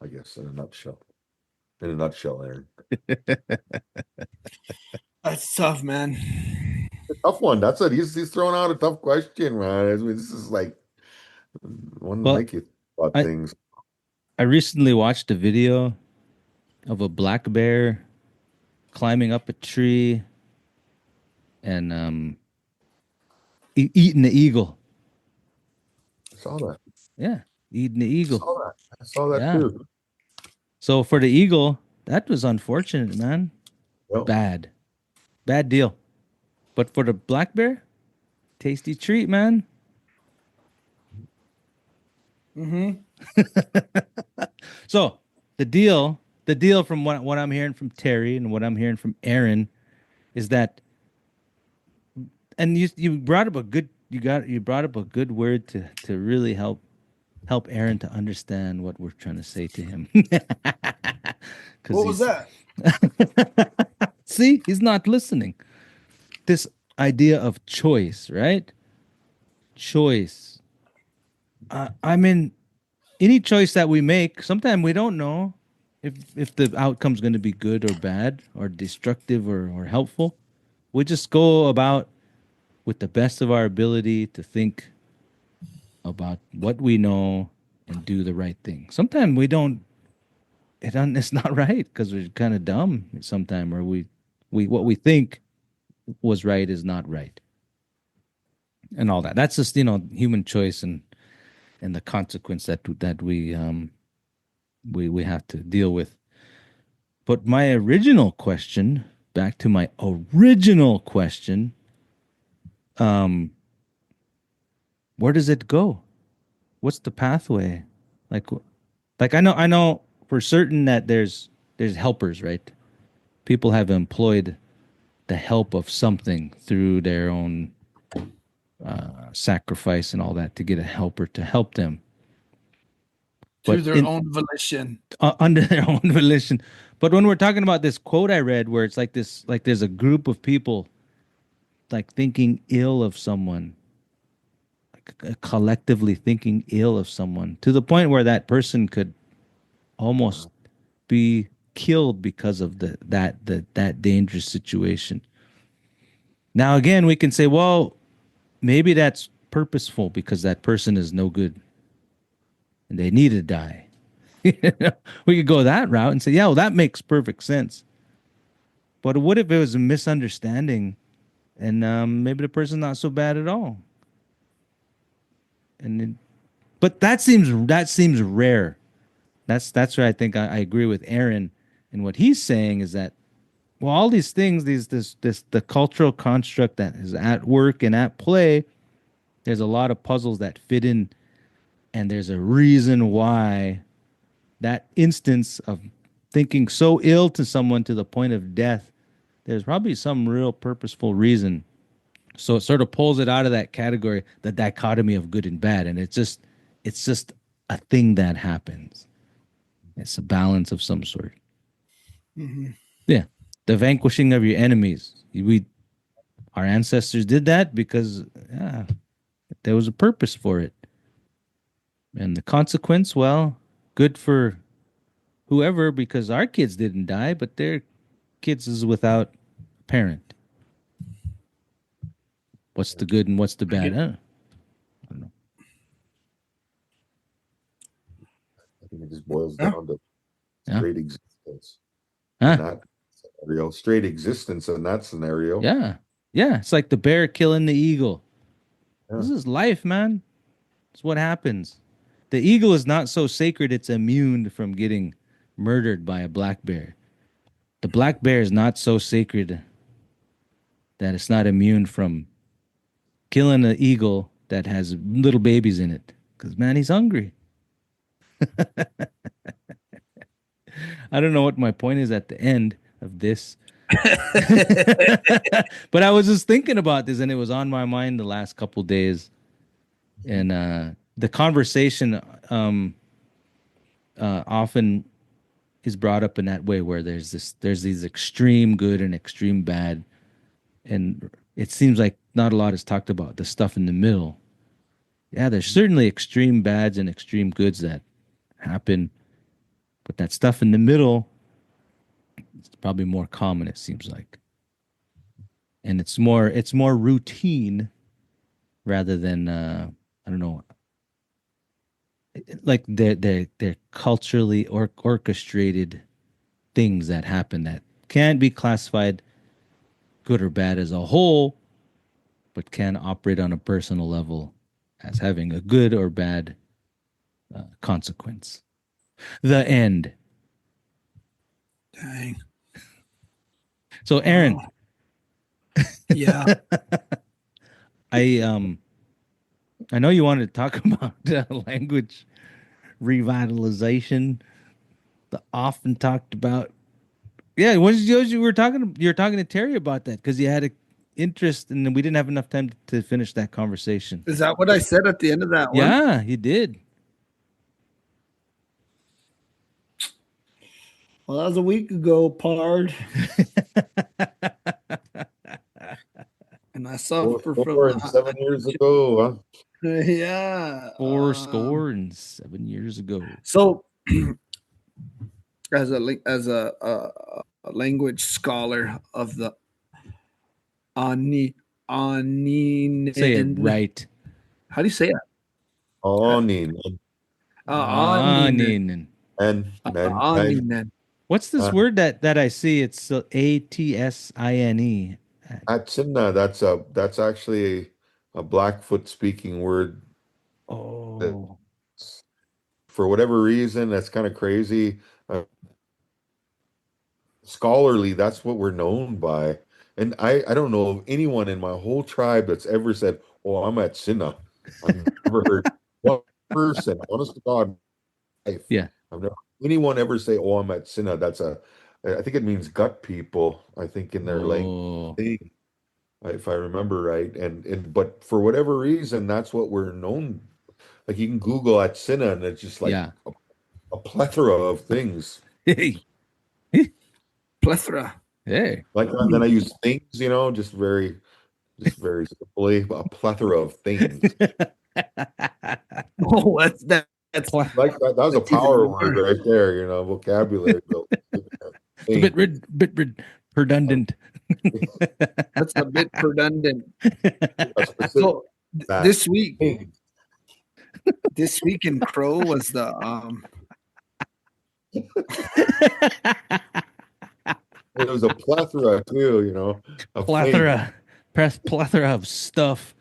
A: I guess, in a nutshell. In a nutshell, Aaron.
C: That's tough, man.
A: A tough one. That's it. He's throwing out a tough question, man. I mean, this is like one to
B: Well,
A: make you think about
B: I
A: things.
B: I recently watched a video of a black bear climbing up a tree and eating the eagle.
A: I saw that.
B: Yeah, eating the
A: I
B: eagle.
A: saw that. I saw that
B: Yeah.
A: too.
B: So for the eagle, that was unfortunate, man.
A: Well,
B: Bad. Bad deal. But for the black bear, tasty treat, man.
C: Mm-hmm.
B: So the deal from what I'm hearing from Terry and what I'm hearing from Aaron is that, and you brought up a good you brought up a good word to really help Aaron to understand what we're trying to say to him. Because
C: What was
B: he's
C: that?
B: see, he's not listening. This idea of choice, right? Choice. I mean, any choice that we make, sometimes we don't know if the outcome's going to be good or bad or destructive or helpful. We just go about with the best of our ability to think about what we know and do the right thing. Sometimes we don't. It's not right because we're kind of dumb. Sometimes, or we what we think was right is not right, and all that. That's just human choice and the consequence that we have to deal with. But my original question, back to my original question, um, where does it go? What's the pathway? Like, like I know for certain that there's helpers, right? People have employed the help of something through their own sacrifice and all that to get a helper to help them.
C: Through
B: But
C: their
B: in
C: own volition.
B: under their own volition. But when we're talking about this quote I read, where it's like this, like there's a group of people like thinking ill of someone, like collectively thinking ill of someone to the point where that person could almost be killed because of that dangerous situation. Now again, we can say, well, maybe that's purposeful because that person is no good and they need to die. We could go that route and say, yeah, well, that makes perfect sense. But what if it was a misunderstanding and maybe the person's not so bad at all? And it, but that seems rare. That's where I think I agree with Aaron. And what he's saying is that well, all these things, this the cultural construct that is at work and at play, there's a lot of puzzles that fit in, and there's a reason why that instance of thinking so ill to someone to the point of death, there's probably some real purposeful reason. So it sort of pulls it out of that category, the dichotomy of good and bad, and it's just a thing that happens. It's a balance of some sort.
C: Mm-hmm.
B: Yeah, the vanquishing of your enemies. We our ancestors did that because yeah, there was a purpose for it, and the consequence, well, good for whoever because our kids didn't die, but their kids is without a parent. What's the good and what's the
C: I
B: bad?
C: get.
B: I don't know.
A: I think it just boils
C: Huh?
A: down to
B: Yeah.
A: straight existence in
B: Huh?
A: that scenario. Straight existence in that scenario.
B: Yeah. Yeah. It's like the bear killing the eagle.
A: Yeah.
B: This is life, man. It's what happens. The eagle is not so sacred it's immune from getting murdered by a black bear. The black bear is not so sacred that it's not immune from killing an eagle that has little babies in it. Because, man, he's hungry. I don't know what my point is at the end of this, But I was just thinking about this, and it was on my mind the last couple days. And the conversation often is brought up in that way, where there's these extreme good and extreme bad, and it seems like not a lot is talked about the stuff in the middle. Yeah, there's certainly extreme bads and extreme goods that happen, but that stuff in the middle is probably more common, it seems like. And it's more routine rather than I don't know, like they're culturally orchestrated things that happen that can't be classified good or bad as a whole, but can operate on a personal level as having a good or bad consequence. The end.
C: Dang.
B: So, Aaron,
C: Yeah.
B: I I know you wanted to talk about language revitalization, the often talked about. Yeah, you were talking to Terry about that because you had an interest, and we didn't have enough time to finish that conversation.
C: Is that what I said at the end of that one?
B: Yeah, you did.
C: Well, that was a week ago, Pard. And I suffer from
A: 7 years ago. Huh?
C: Yeah.
B: 4 score and 7 years ago.
C: So, as a language scholar of the Aaniih,
B: Say it right.
C: How do you say it?
A: Aaniih.
C: Aaniih.
A: And
C: Aaniih.
B: What's this word that I see? It's Atsine.
A: Atsina, that's actually a Blackfoot speaking word.
B: Oh,
A: For whatever reason, that's kind of crazy. Scholarly, that's what we're known by. And I don't know of anyone in my whole tribe that's ever said, "Oh, I'm at Sinna." I've never heard one person, honest to God, life.
B: yeah.
A: I've never anyone ever say, "Oh, I'm at Sinna." I think it means gut people. I think in their
B: Oh,
A: language, if I remember right. But for whatever reason, that's what we're known. Like you can Google at Sinna, and it's just like
B: yeah.
A: a plethora of things.
B: Hey,
C: Plethora.
B: hey.
A: Like then I use things, just very simply, a plethora of things.
C: Oh, that's
A: Like that was a
C: That's even
A: power
C: more.
A: word right there, vocabulary built.
B: It's a bit redundant.
C: That's a bit redundant.
A: A specific
C: So
A: that
C: this week
A: thing.
C: in Crow was the
A: It was a plethora too, of
B: plethora. Plethora of stuff.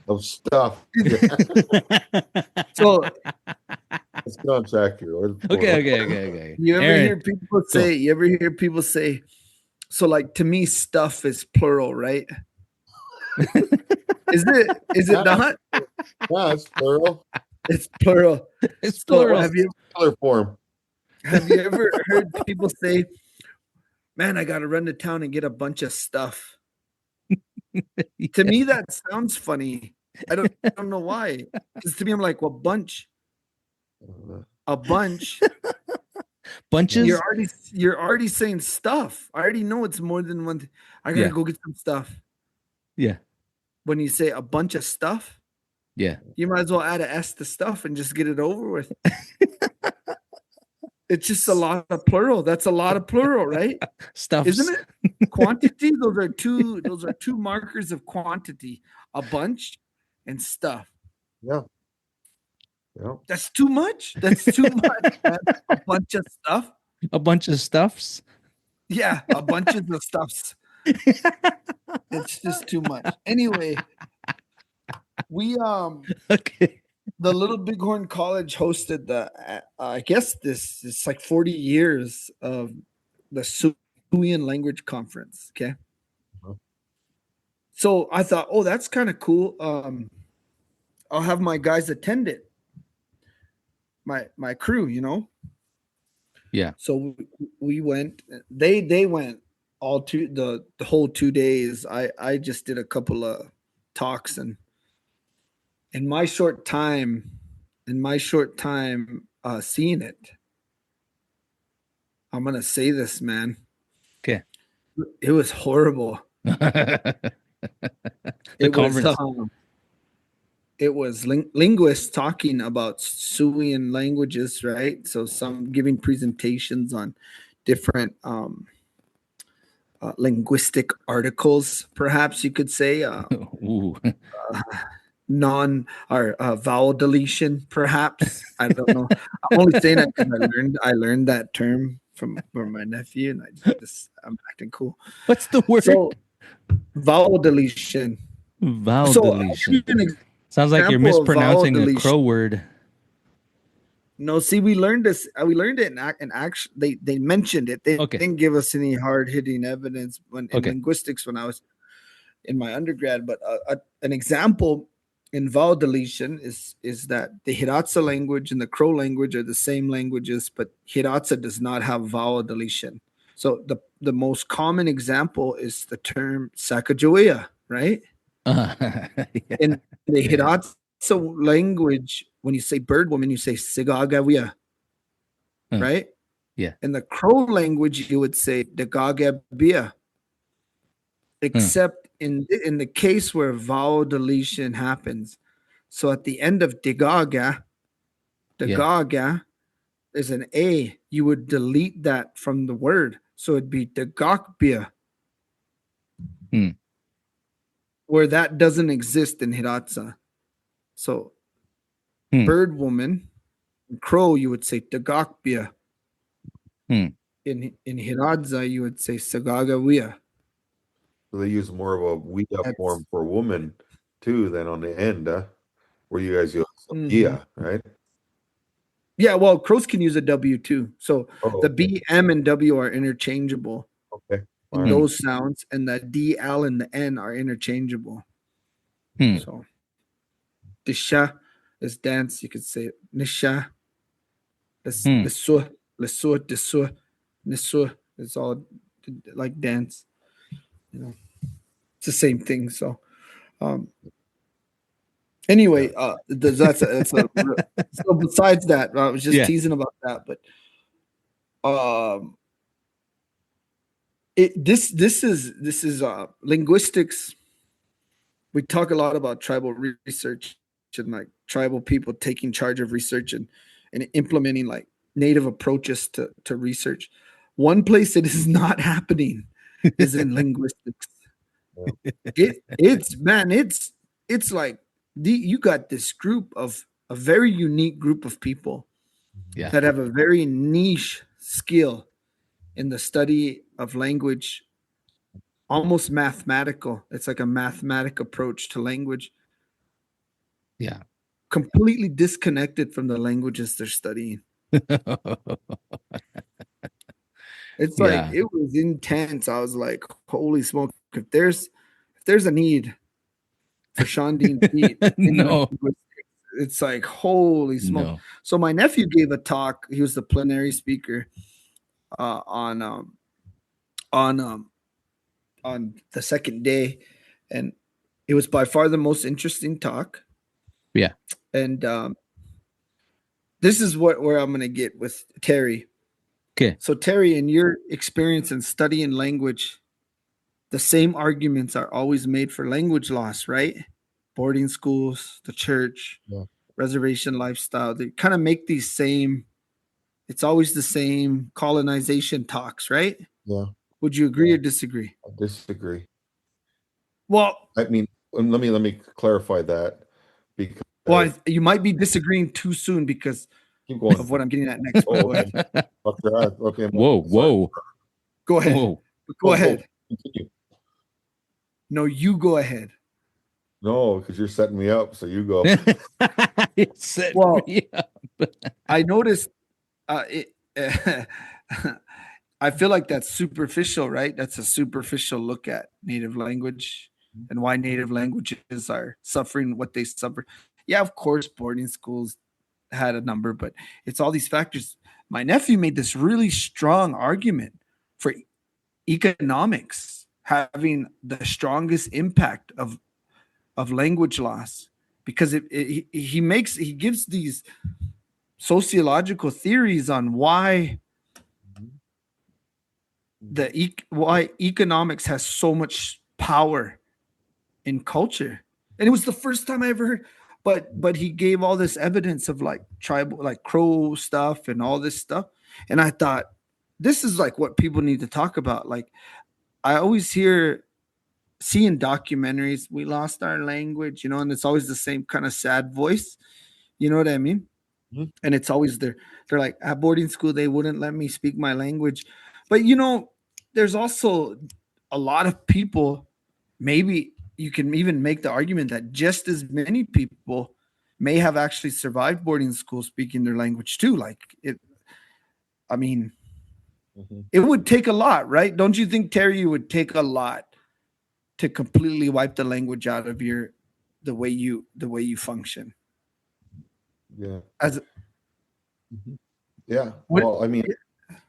A: of stuff. Yeah.
C: so
A: Let's get on track here.
B: Okay.
C: you ever
B: Aaron,
C: hear people say so like to me stuff is plural, right? Is it not?
A: Yeah, it's plural.
C: It's plural.
B: it's
C: So
B: plural.
A: Color form.
C: have you ever heard people say, "Man, I got to run to town and get a bunch of stuff"? To me that sounds funny. I don't know why. Because to me I'm like, well, a bunch.
B: Bunches.
C: You're already saying stuff. I already know it's more than one. I gotta
B: Yeah.
C: go get some stuff.
B: Yeah.
C: When you say a bunch of stuff,
B: Yeah.
C: you might as well add an S to stuff and just get it over with. It's just a lot of plural. That's a lot of plural, right?
B: Stuff.
C: Isn't it? Quantity. Those are two markers of quantity. A bunch and stuff.
A: Yeah. Yeah.
C: That's too much. That's too much. Man. A bunch of stuff.
B: A bunch of stuffs.
C: Yeah, a bunch of the stuffs. It's just too much. Anyway, we
B: Okay.
C: the Little Bighorn College hosted I guess it's like 40 years of the Siouxsian language conference. Okay. So I thought, oh, that's kind of cool. I'll have my guys attend it. My crew,
B: Yeah.
C: So we went. They went the whole 2 days. I just did a couple of talks, and in my short time seeing it, I'm gonna say this, man.
B: Okay.
C: It was horrible.
B: The
C: It was
B: conference.
C: Linguists talking about Siouan languages, right? So some giving presentations on different linguistic articles, perhaps you could say,
B: Ooh.
C: non or vowel deletion, perhaps. I don't know. I'm only saying that because I learned that term from my nephew, and I'm acting cool.
B: What's the word?
C: So vowel deletion.
B: Vowel
C: So I'll give you
B: deletion.
C: an
B: Sounds like you're
C: example of vowel
B: mispronouncing a
C: deletion.
B: crow word.
C: No, see, we learned this. We learned it in action. They mentioned it. They
B: Okay.
C: didn't give us any hard hitting evidence in
B: Okay.
C: linguistics when I was in my undergrad. But an example in vowel deletion is that the Hidatsa language and the Crow language are the same languages, but Hidatsa does not have vowel deletion. So the most common example is the term Sacagawea, right?
B: Yeah.
C: In the Hidatsa language, when you say bird woman, you say Sigagawea, right?
B: Yeah.
C: In the Crow language, you would say Degagabia. Except in the case where vowel deletion happens. So at the end of Degaga, there's an A. You would delete that from the word. So it'd be Degakbia. Where that doesn't exist in Hidatsa. So bird woman, in Crow, you would say Degakbia. In Hidatsa, you would say Sagagawia.
A: So they use more of a we form for woman too than on the end, where you guys use yeah, right?
C: Yeah, well, crows can use a W too. So the B, M, and W are interchangeable.
A: Okay.
C: In those sounds, and the D, L, and the N are interchangeable. So Disha is dance. You could say Nisha. Lesua, Desua, Nisua. It's all like dance. You know, it's the same thing. So, anyway, that's a so besides that, I was just teasing about that, but this is linguistics. We talk a lot about tribal research and like tribal people taking charge of research and implementing like native approaches to research. One place it is not happening is in linguistics. It's like you got this group of a very unique group of people that have a very niche skill in the study of language, almost mathematical. It's like a mathematic approach to language.
B: Yeah.
C: Completely disconnected from the languages they're studying. It's like it was intense. I was like, holy smoke. If there's a need for Shandin
B: no.
C: It's like holy smoke. No. So my nephew gave a talk. He was the plenary speaker on the second day, and it was by far the most interesting talk.
B: Yeah.
C: And this is where I'm going to get with Terry.
B: Okay.
C: So Terry, in your experience in studying language, the same arguments are always made for language loss, right? Boarding schools, the church, reservation lifestyle. They kind of make these same, it's always the same colonization talks, right?
A: Yeah.
C: Would you agree or disagree?
A: I disagree.
C: Well,
A: I mean, let me clarify that, because
C: you might be disagreeing too soon because of what I'm getting at next. Go ahead.
A: Okay.
B: Whoa.
C: Go ahead.
B: Whoa.
C: Go ahead. Continue. No, you go ahead.
A: No, because you're setting me up, so you go.
C: Me up. I noticed I feel like that's superficial, right? That's a superficial look at native language and why native languages are suffering what they suffer. Yeah, of course, boarding schools had a number, but it's all these factors. My nephew made this really strong argument for economics having the strongest impact of language loss, because he gives these sociological theories on why why economics has so much power in culture. And it was the first time I ever heard, but he gave all this evidence of like tribal, like crow stuff and all this stuff. And I thought, this is like what people need to talk about. Like, I always see in documentaries, we lost our language, and it's always the same kind of sad voice. You know what I mean?
A: Mhm.
C: And it's always they're like, at boarding school they wouldn't let me speak my language. But there's also a lot of people, maybe you can even make the argument that just as many people may have actually survived boarding school speaking their language too. Like, I mean,
A: Mhm.
C: it would take a lot, right? Don't you think, Terry, it would take a lot to completely wipe the language out of the way you function
A: Yeah.
C: as
A: Mhm. Yeah.
C: what
A: Well, I mean,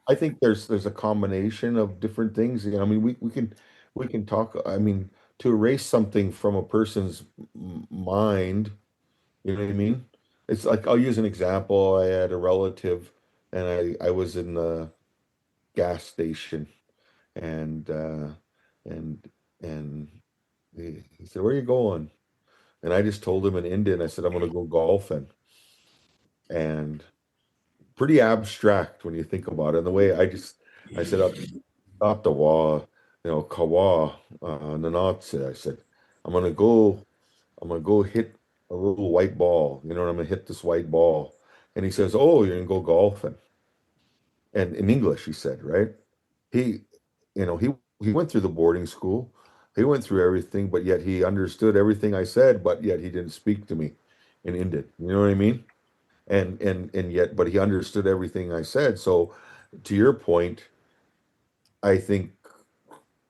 A: I think there's a combination of different things. I mean, we can talk. I mean, to erase something from a person's mind, you know what I mean? It's like, I'll use an example. I had a relative, and I was in the gas station, and and and he said, "Where are you going?" And I just told him in Indian. I said, "I'm going to go golfing," and pretty abstract when you think about it. And the way I said, not the wah, kawa, nanatse. I said, I'm gonna go, I'm gonna go hit a little white ball. I'm gonna hit this white ball. And he says, "Oh, you're gonna go golfing." And in English, he said, right? He, he went through the boarding school. He went through everything, but yet he understood everything I said, but yet he didn't speak to me in Indian. You know what I mean? And yet, but he understood everything I said. So, to your point, I think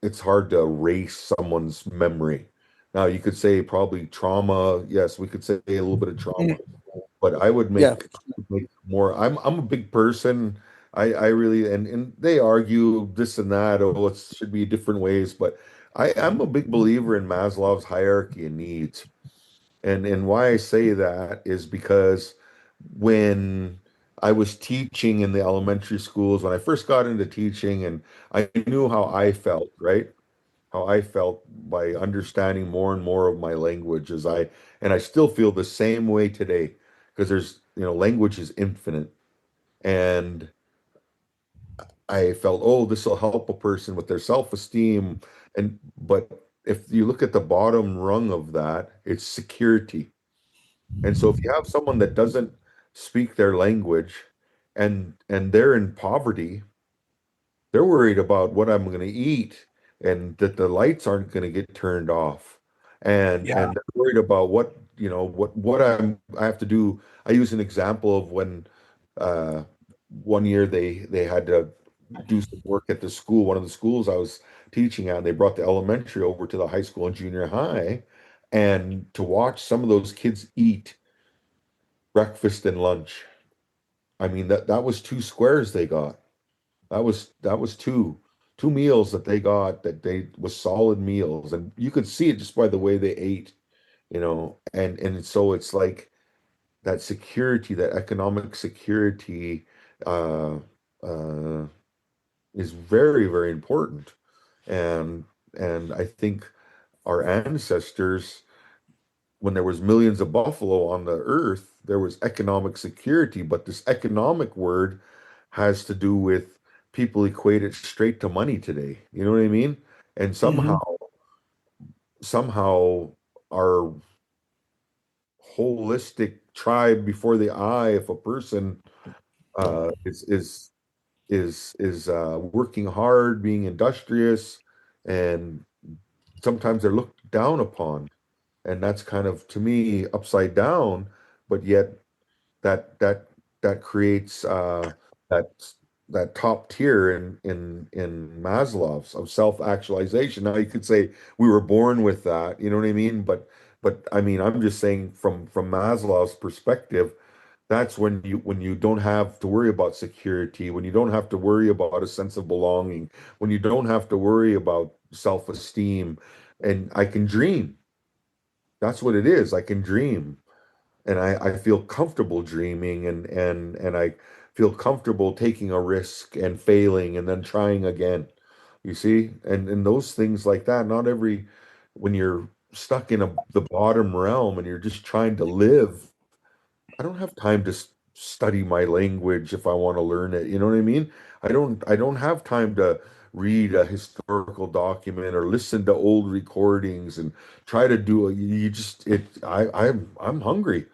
A: it's hard to erase someone's memory. Now, you could say probably trauma. Yes, we could say a little bit of trauma, but I would
C: yeah
A: make more. I'm a big person. I really, and they argue this and that. Oh, it should be different ways, but I'm a big believer in Maslow's hierarchy of needs. And why I say that is because when I was teaching in the elementary schools, when I first got into teaching, and I knew how I felt, right? How I felt by understanding more and more of my language, and I still feel the same way today, because language is infinite. And I felt, oh, this will help a person with their self-esteem. But if you look at the bottom rung of that, it's security. And so if you have someone that doesn't speak their language, and they're in poverty, they're worried about what I'm going to eat, and that the lights aren't going to get turned off. And they're worried about what I have to do. I use an example of when uh, one year they had to do some work at the school, one of the schools I was teaching at. And they brought the elementary over to the high school and junior high, and to watch some of those kids eat breakfast and lunch. I mean, that was two squares they got. That was two meals that they got, that they was solid meals, and you could see it just by the way they ate, and so it's like that security, that economic security, uh, uh, is very, very important. And I think our ancestors, when there was millions of buffalo on the earth, there was economic security. But this economic word has to do with people equate it straight to money today. You know what I mean? And somehow,
C: hmm
A: somehow our holistic tribe before the eye, if a person is working hard, being industrious, and sometimes they're looked down upon, and that's kind of, to me, upside down. But yet that that creates that that top tier in Maslow's of self-actualization. Now you could say we were born with that, you know what I mean? But I mean, I'm just saying from Maslow's perspective, that's when you don't have to worry about security, when you don't have to worry about a sense of belonging, when you don't have to worry about self-esteem, and I can dream. That's what it is. I can dream, and I feel comfortable dreaming, and I feel comfortable taking a risk and failing and then trying again. You see, and those things like that. Not every when you're stuck in the bottom realm and you're just trying to live. I don't have time to study my language if I want to learn it. You know what I mean? I don't have time to read a historical document or listen to old recordings and try to do it. You just it I'm hungry.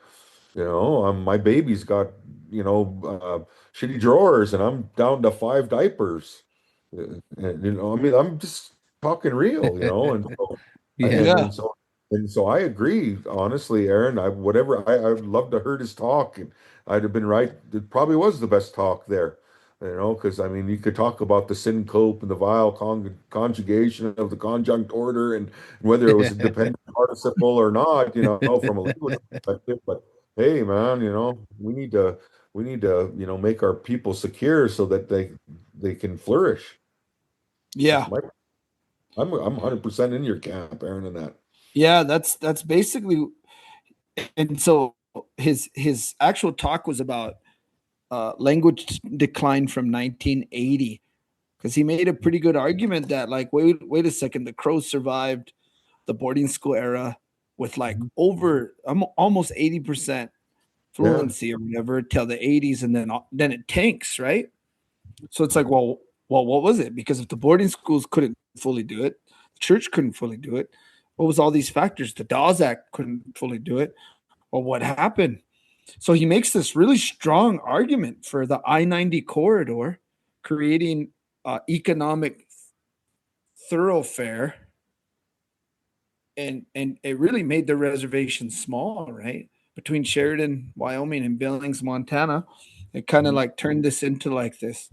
A: My baby's got, shitty drawers and I'm down to five diapers. And, I mean, I'm just talking real, and so
B: Yeah.
A: and
C: Yeah.
A: and so and so I agree, honestly, Aaron. I'd love to heard his talk, and I'd have been right. It probably was the best talk there, because I mean, you could talk about the syncope and the vowel conjugation of the conjunct order, and whether it was a dependent participle or not, from a linguist perspective. But hey, man, we need to make our people secure so that they can flourish. That's
C: Yeah.
A: my I'm 100% in your camp, Aaron, in that.
C: Yeah, that's basically. And so his actual talk was about language decline from 1980, because he made a pretty good argument that, like, wait a second, the Crows survived the boarding school era with like
A: Mhm.
C: over almost 80%
A: Yeah.
C: fluency or whatever till the 80s, and then it tanks, right? So it's like, well, what was it? Because if the boarding schools couldn't fully do it, the church couldn't fully do it. What was all these factors? The Dawes Act couldn't fully do it. Well, what happened? So he makes this really strong argument for the I-90 corridor, creating economic thoroughfare, and it really made the reservation small, right? Between Sheridan, Wyoming, and Billings, Montana, it kind of
A: Mhm.
C: like turned this into like this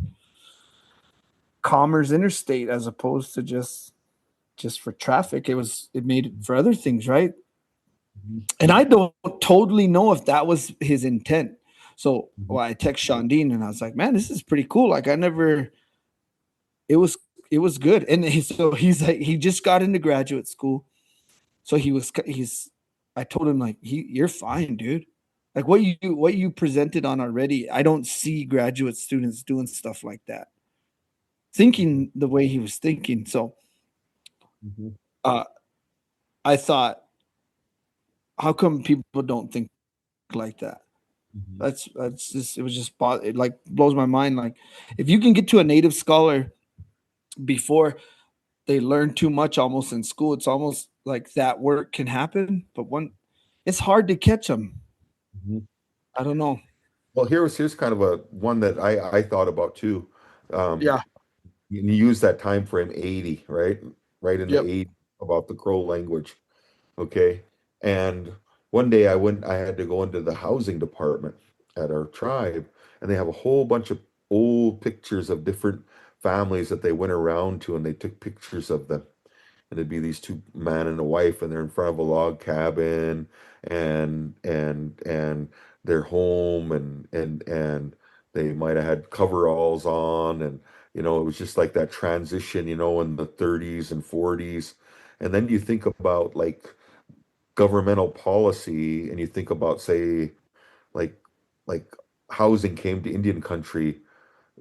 C: commerce interstate as opposed to just for traffic. It made it for other things, right?
A: Mhm.
C: And I don't totally know if that was his intent. So,
A: Mhm.
C: well, I text Shandin and I was like, man, this is pretty cool. Like, I never, it was, it was good. And so he's like, he just got into graduate school. So I told him, like, you're fine, dude. Like, what you presented on already, I don't see graduate students doing stuff like that,
A: Mhm.
C: thinking the way he was thinking. So,
A: Mhm.
C: uh, I thought, how come people don't think like that?
A: Mhm.
C: That's just, it was just, it like blows my mind. Like, if you can get to a native scholar before they learn too much almost in school, it's almost like that work can happen. But it's hard to catch them.
A: Mhm.
C: I don't know.
A: Well, here's kind of a one that I thought about too. Um,
C: Yeah.
A: you use that time frame 80, right? Right in the
C: Yep.
A: 80 about the Crow language. Okay. And one day I had to go into the housing department at our tribe, and they have a whole bunch of old pictures of different families that they went around to, and they took pictures of them. And it'd be these two man and a wife, and they're in front of a log cabin, and their home, and they might have had coveralls on, and it was just like that transition, in the 30s and 40s. And then you think about like governmental policy, and you think about, say, like like housing came to Indian country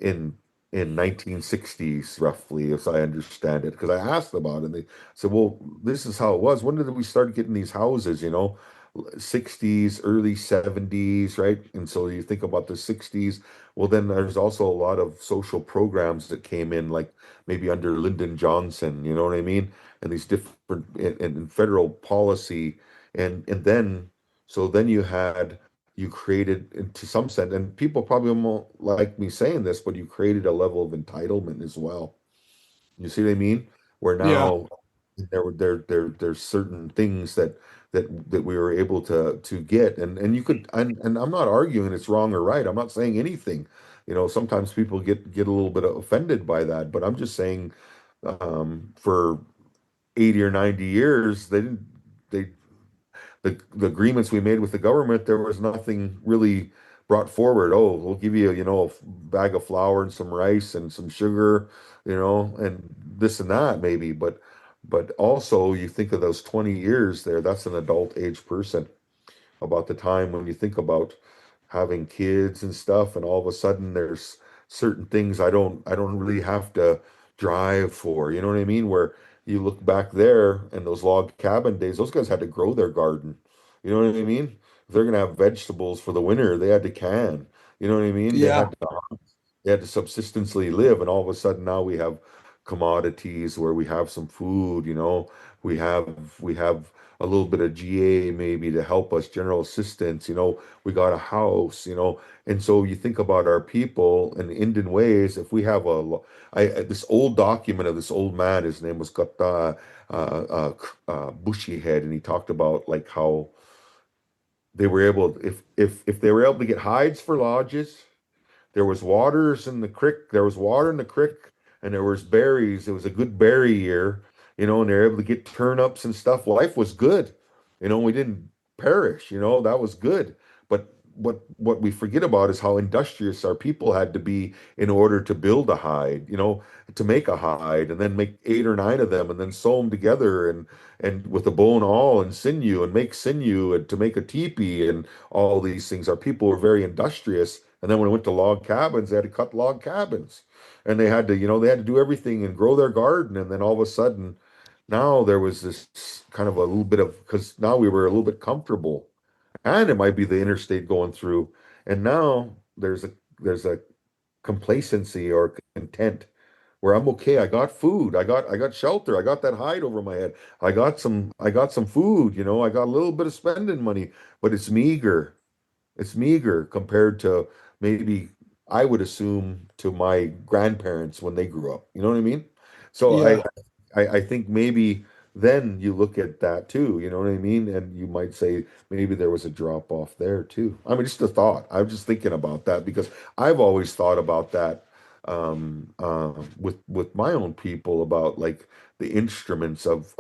A: in 1960s, roughly, as I understand it, because I asked about it, and they said, well, this is how it was. When did we start getting these houses, 60s, early 70s, right? And so you think about the 60s. Well, then there's also a lot of social programs that came in, like maybe under Lyndon Johnson, you know what I mean? And these different in federal policy, and then so then you created, to some sense, and people probably won't like me saying this, but you created a level of entitlement as well. You see what I mean? Where
C: Yeah.
A: now there's certain things that we were able to get, and you could, and I'm not arguing it's wrong or right. I'm not saying anything. Sometimes people get a little bit offended by that, but I'm just saying, for 80 or 90 years, they the agreements we made with the government, there was nothing really brought forward. Oh, we'll give you, a bag of flour and some rice and some sugar, and this and that maybe. But also you think of those 20 years there, that's an adult age person about the time when you think about having kids and stuff, and all of a sudden there's certain things I don't really have to drive for. You know what I mean? Where you look back there and those log cabin days, those guys had to grow their garden. You know what I mean? If they're gonna have vegetables for the winter, they had to can. You know what I mean? They
C: Yeah.
A: had to subsistently live, and all of a sudden now we have commodities where we have some food, we have a little bit of GA maybe to help us, general assistance, we got a house, and so you think about our people in Indian ways. If we have this old document of this old man, his name was Gata Bushy Head, and he talked about like how they were able, if they were able to get hides for lodges, there was water in the creek, and there was berries. It was a good berry year, and they were able to get turnips and stuff. Life was good. We didn't perish, that was good. But what we forget about is how industrious our people had to be in order to build a hide, to make a hide and then make 8 or 9 of them and then sew them together and with a bone awl and sinew and make sinew and to make a teepee and all these things. Our people were very industrious. And then when it went to log cabins, they had to cut log cabins. And they had to do everything and grow their garden. And then all of a sudden, now there was this kind of a little bit of, because now we were a little bit comfortable. And it might be the interstate going through. And now there's a complacency or content where I'm okay. I got food. I got shelter. I got that hide over my head. I got some food, I got a little bit of spending money, but it's meager. It's meager compared to maybe I would assume to my grandparents when they grew up. You know what I mean? So I,
C: Yeah.
A: I think maybe then you look at that too. You know what I mean? And you might say maybe there was a drop off there too. I mean, just a thought. I'm just thinking about that because I've always thought about that with my own people about like the instruments of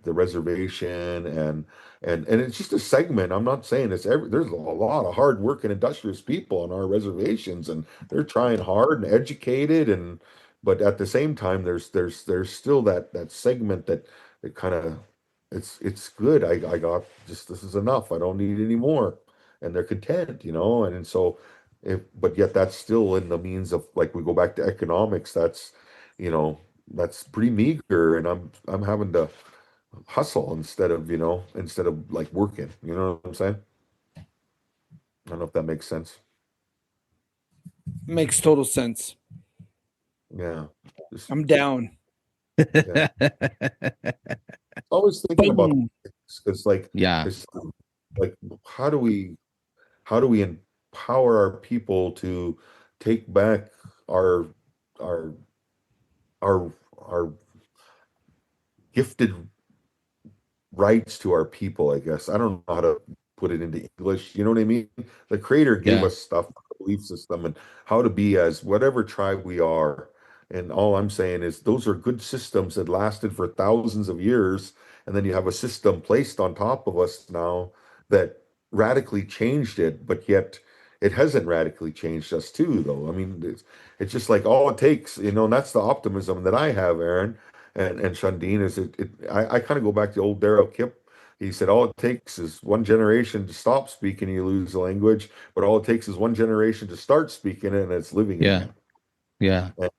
A: the reservation and it's just a segment. I'm not saying there's a lot of hard working industrious people on our reservations and they're trying hard and educated but at the same time there's still that segment that it kind of it's good. I got just this is enough. I don't need any more. And they're content, and so but yet that's still in the means of like we go back to economics, you know that's pretty meager and I'm having to hustle instead of like working. You know what I'm saying? I don't know if that makes sense.
C: Makes total sense.
A: Yeah. Just
C: I'm down.
A: yeah. Always thinking about
C: Boom.
A: because like
B: Yeah.
A: it's like how do we empower our people to take back our our our gifted rights to our people, I guess. I don't know how to put it into English. You know what I mean? The creator gave
B: Yeah.
A: us stuff, a belief system, and how to be as whatever tribe we are. And all I'm saying is those are good systems that lasted for thousands of years. And then you have a system placed on top of us now that radically changed it, but yet it hasn't radically changed us too, though. I mean, it's just like all it takes, and that's the optimism that I have, Aaron and Shandin is I kind of go back to old Daryl Kip. He said all it takes is one generation to stop speaking, you lose the language, but all it takes is one generation to start speaking it and it's living
B: Yeah.
A: again.
B: Yeah.
A: And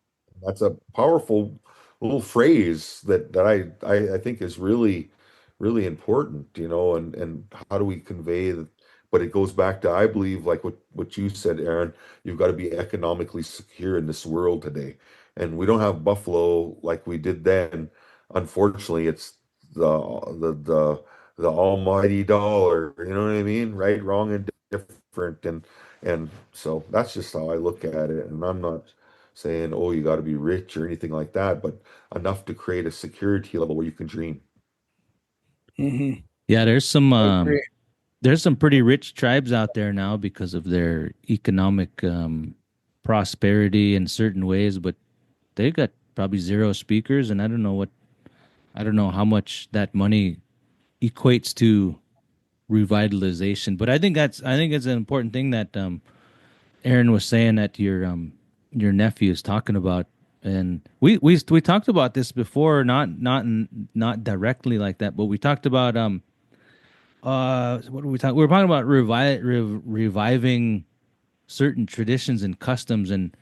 A: that's a powerful little phrase that I think is really, really important, and how do we convey that? But it goes back to, I believe, like what you said, Aaron, you've got to be economically secure in this world today. And we don't have Buffalo like we did then. Unfortunately, it's the almighty dollar, you know what I mean? Right, wrong, and different. And so that's just how I look at it. And I'm not saying, oh, you got to be rich or anything like that, but enough to create a security level where you can dream.
C: Hmm.
B: Yeah,
C: I agree.
B: there's some pretty rich tribes out there now because of their economic prosperity in certain ways, but they got probably zero speakers, and I don't know how much that money equates to revitalization. But I think it's an important thing that Aaron was saying that your nephew is talking about, and we talked about this before, not directly like that, but we talked about what were we talking? We were talking about reviving certain traditions and customs and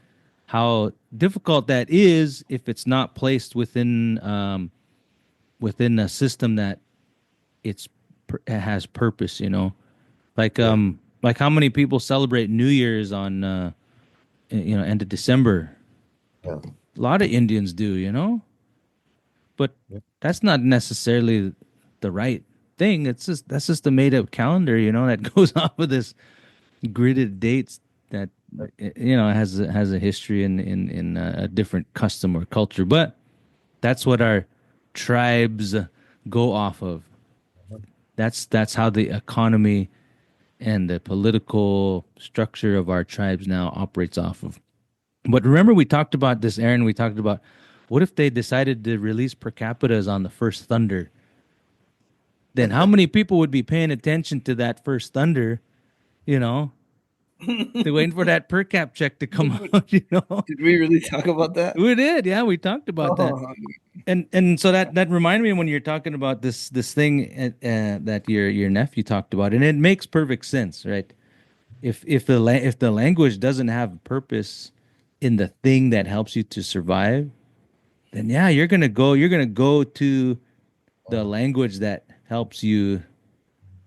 B: how difficult that is if it's not placed within a system that has purpose, you know.
A: Yeah.
B: Like how many people celebrate New Year's on end of December?
A: Yeah.
B: A lot of Indians do, you know, but
A: Yeah.
B: that's not necessarily the right thing. It's just that's just a made up calendar, you know, that goes off of this gridded dates that has a history in a different custom or culture. But that's what our tribes go off of. That's how the economy and the political structure of our tribes now operates off of. But remember, we talked about this, Aaron. We talked about what if they decided to release per capitas on the first thunder? Then how many people would be paying attention to that first thunder? You know, they're waiting for that per cap check to come out. You know,
C: Did we really talk about that?
B: we did. Yeah, we talked about that.
C: Oh,
B: And so that reminded me when you're talking about this thing that your nephew talked about, and it makes perfect sense, right? If the language doesn't have a purpose in the thing that helps you to survive, then yeah, you're gonna go to the language that helps you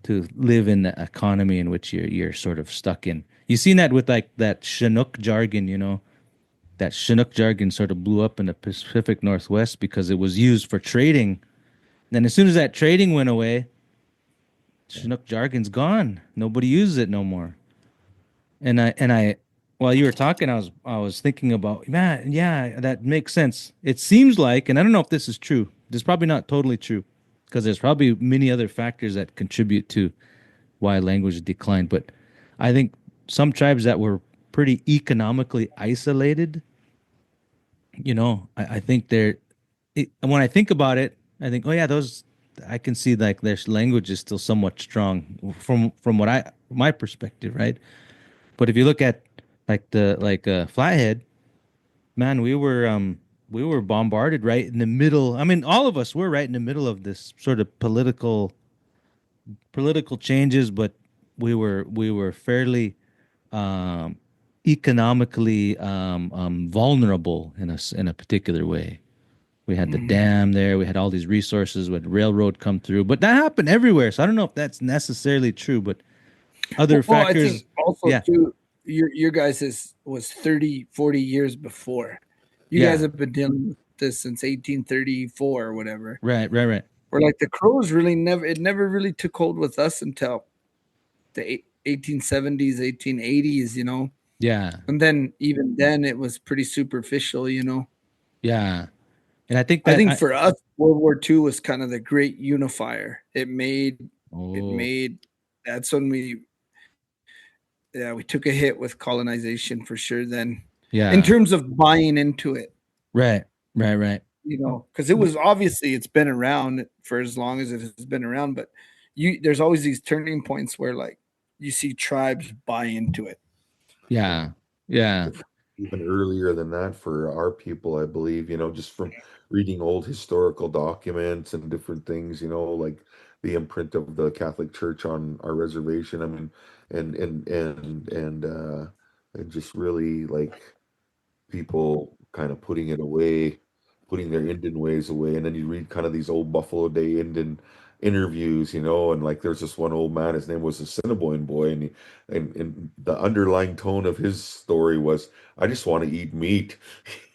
B: to live in the economy in which you're sort of stuck in. You've seen that with like that Chinook jargon, you know, that Chinook jargon sort of blew up in the Pacific Northwest because it was used for trading. Then as soon as that trading went away, Chinook jargon's gone. Nobody uses it no more. And I while you were talking, I was thinking about, man, yeah, that makes sense. It seems like, and I don't know if this is true. This is probably not totally true because there's probably many other factors that contribute to why language declined. But I think some tribes that were pretty economically isolated, I think when I think about it, I think, oh yeah, those I can see like their language is still somewhat strong from what my perspective, right? But if you look at Flathead, man, we were bombarded right in the middle. I mean, all of us were right in the middle of this sort of political changes, but we were fairly um, economically vulnerable in a particular way. We had the
C: mhm.
B: dam there. We had all these resources. We had railroad come through, but that happened everywhere. So I don't know if that's necessarily true, but other
C: Well, I
B: factors,
C: think also
B: yeah,
C: too, your guys was 30, 40 years before. You guys
B: yeah,
C: have been dealing with this since 1834 or whatever.
B: right, right, right,
C: Or like the crows really never really took hold with us until the 1870s, 1880s,
B: yeah,
C: And then even then it was pretty superficial.
B: yeah. And I think
C: I
B: that
C: think for us, World War II was kind of the great unifier. It
B: oh,
C: made that's when we took a hit with colonization for sure then. In
B: yeah,
C: terms of buying into it,
B: right, right, right.
C: because it was obviously it's been around for as long as it has been around, but there's always these turning points where like you see tribes buy into it.
B: Yeah, yeah,
A: Even earlier than that for our people, I believe, just from reading old historical documents and different things, like the imprint of the Catholic Church on our reservation. I mean, and just really like people kind of putting it away, putting their Indian ways away. And then you read kind of these old Buffalo Day Indian interviews, and like there's this one old man, his name was Assiniboine boy, and the underlying tone of his story was, I just want to eat meat.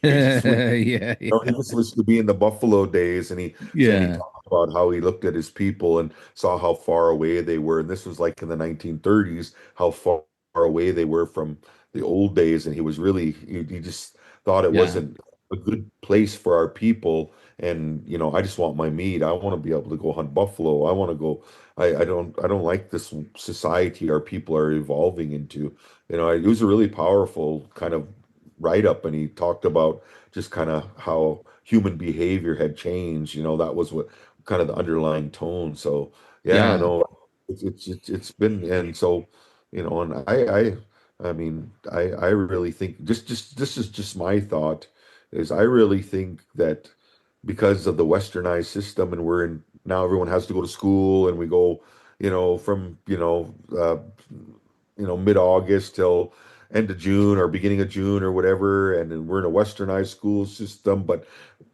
A: He just wished,
B: yeah,
A: he
B: yeah,
A: just wished to be in the Buffalo days, and he
B: yeah,
A: talked about how he looked at his people and saw how far away they were. And this was like in the 1930s, how far away they were from the old days, and he just thought it
B: yeah,
A: wasn't a good place for our people. And I just want my meat. I want to be able to go hunt buffalo. I want to go. I don't like this society our people are evolving into. It was a really powerful kind of write up, and he talked about just kind of how human behavior had changed. That was what kind of the underlying tone. So yeah,
B: yeah.
A: no, It's been, and so, and I mean, I really think, just this is just my thought, is I really think that because of the westernized system, and we're in now, everyone has to go to school, and we go, from mid-August till end of June or beginning of June or whatever, and then we're in a westernized school system. But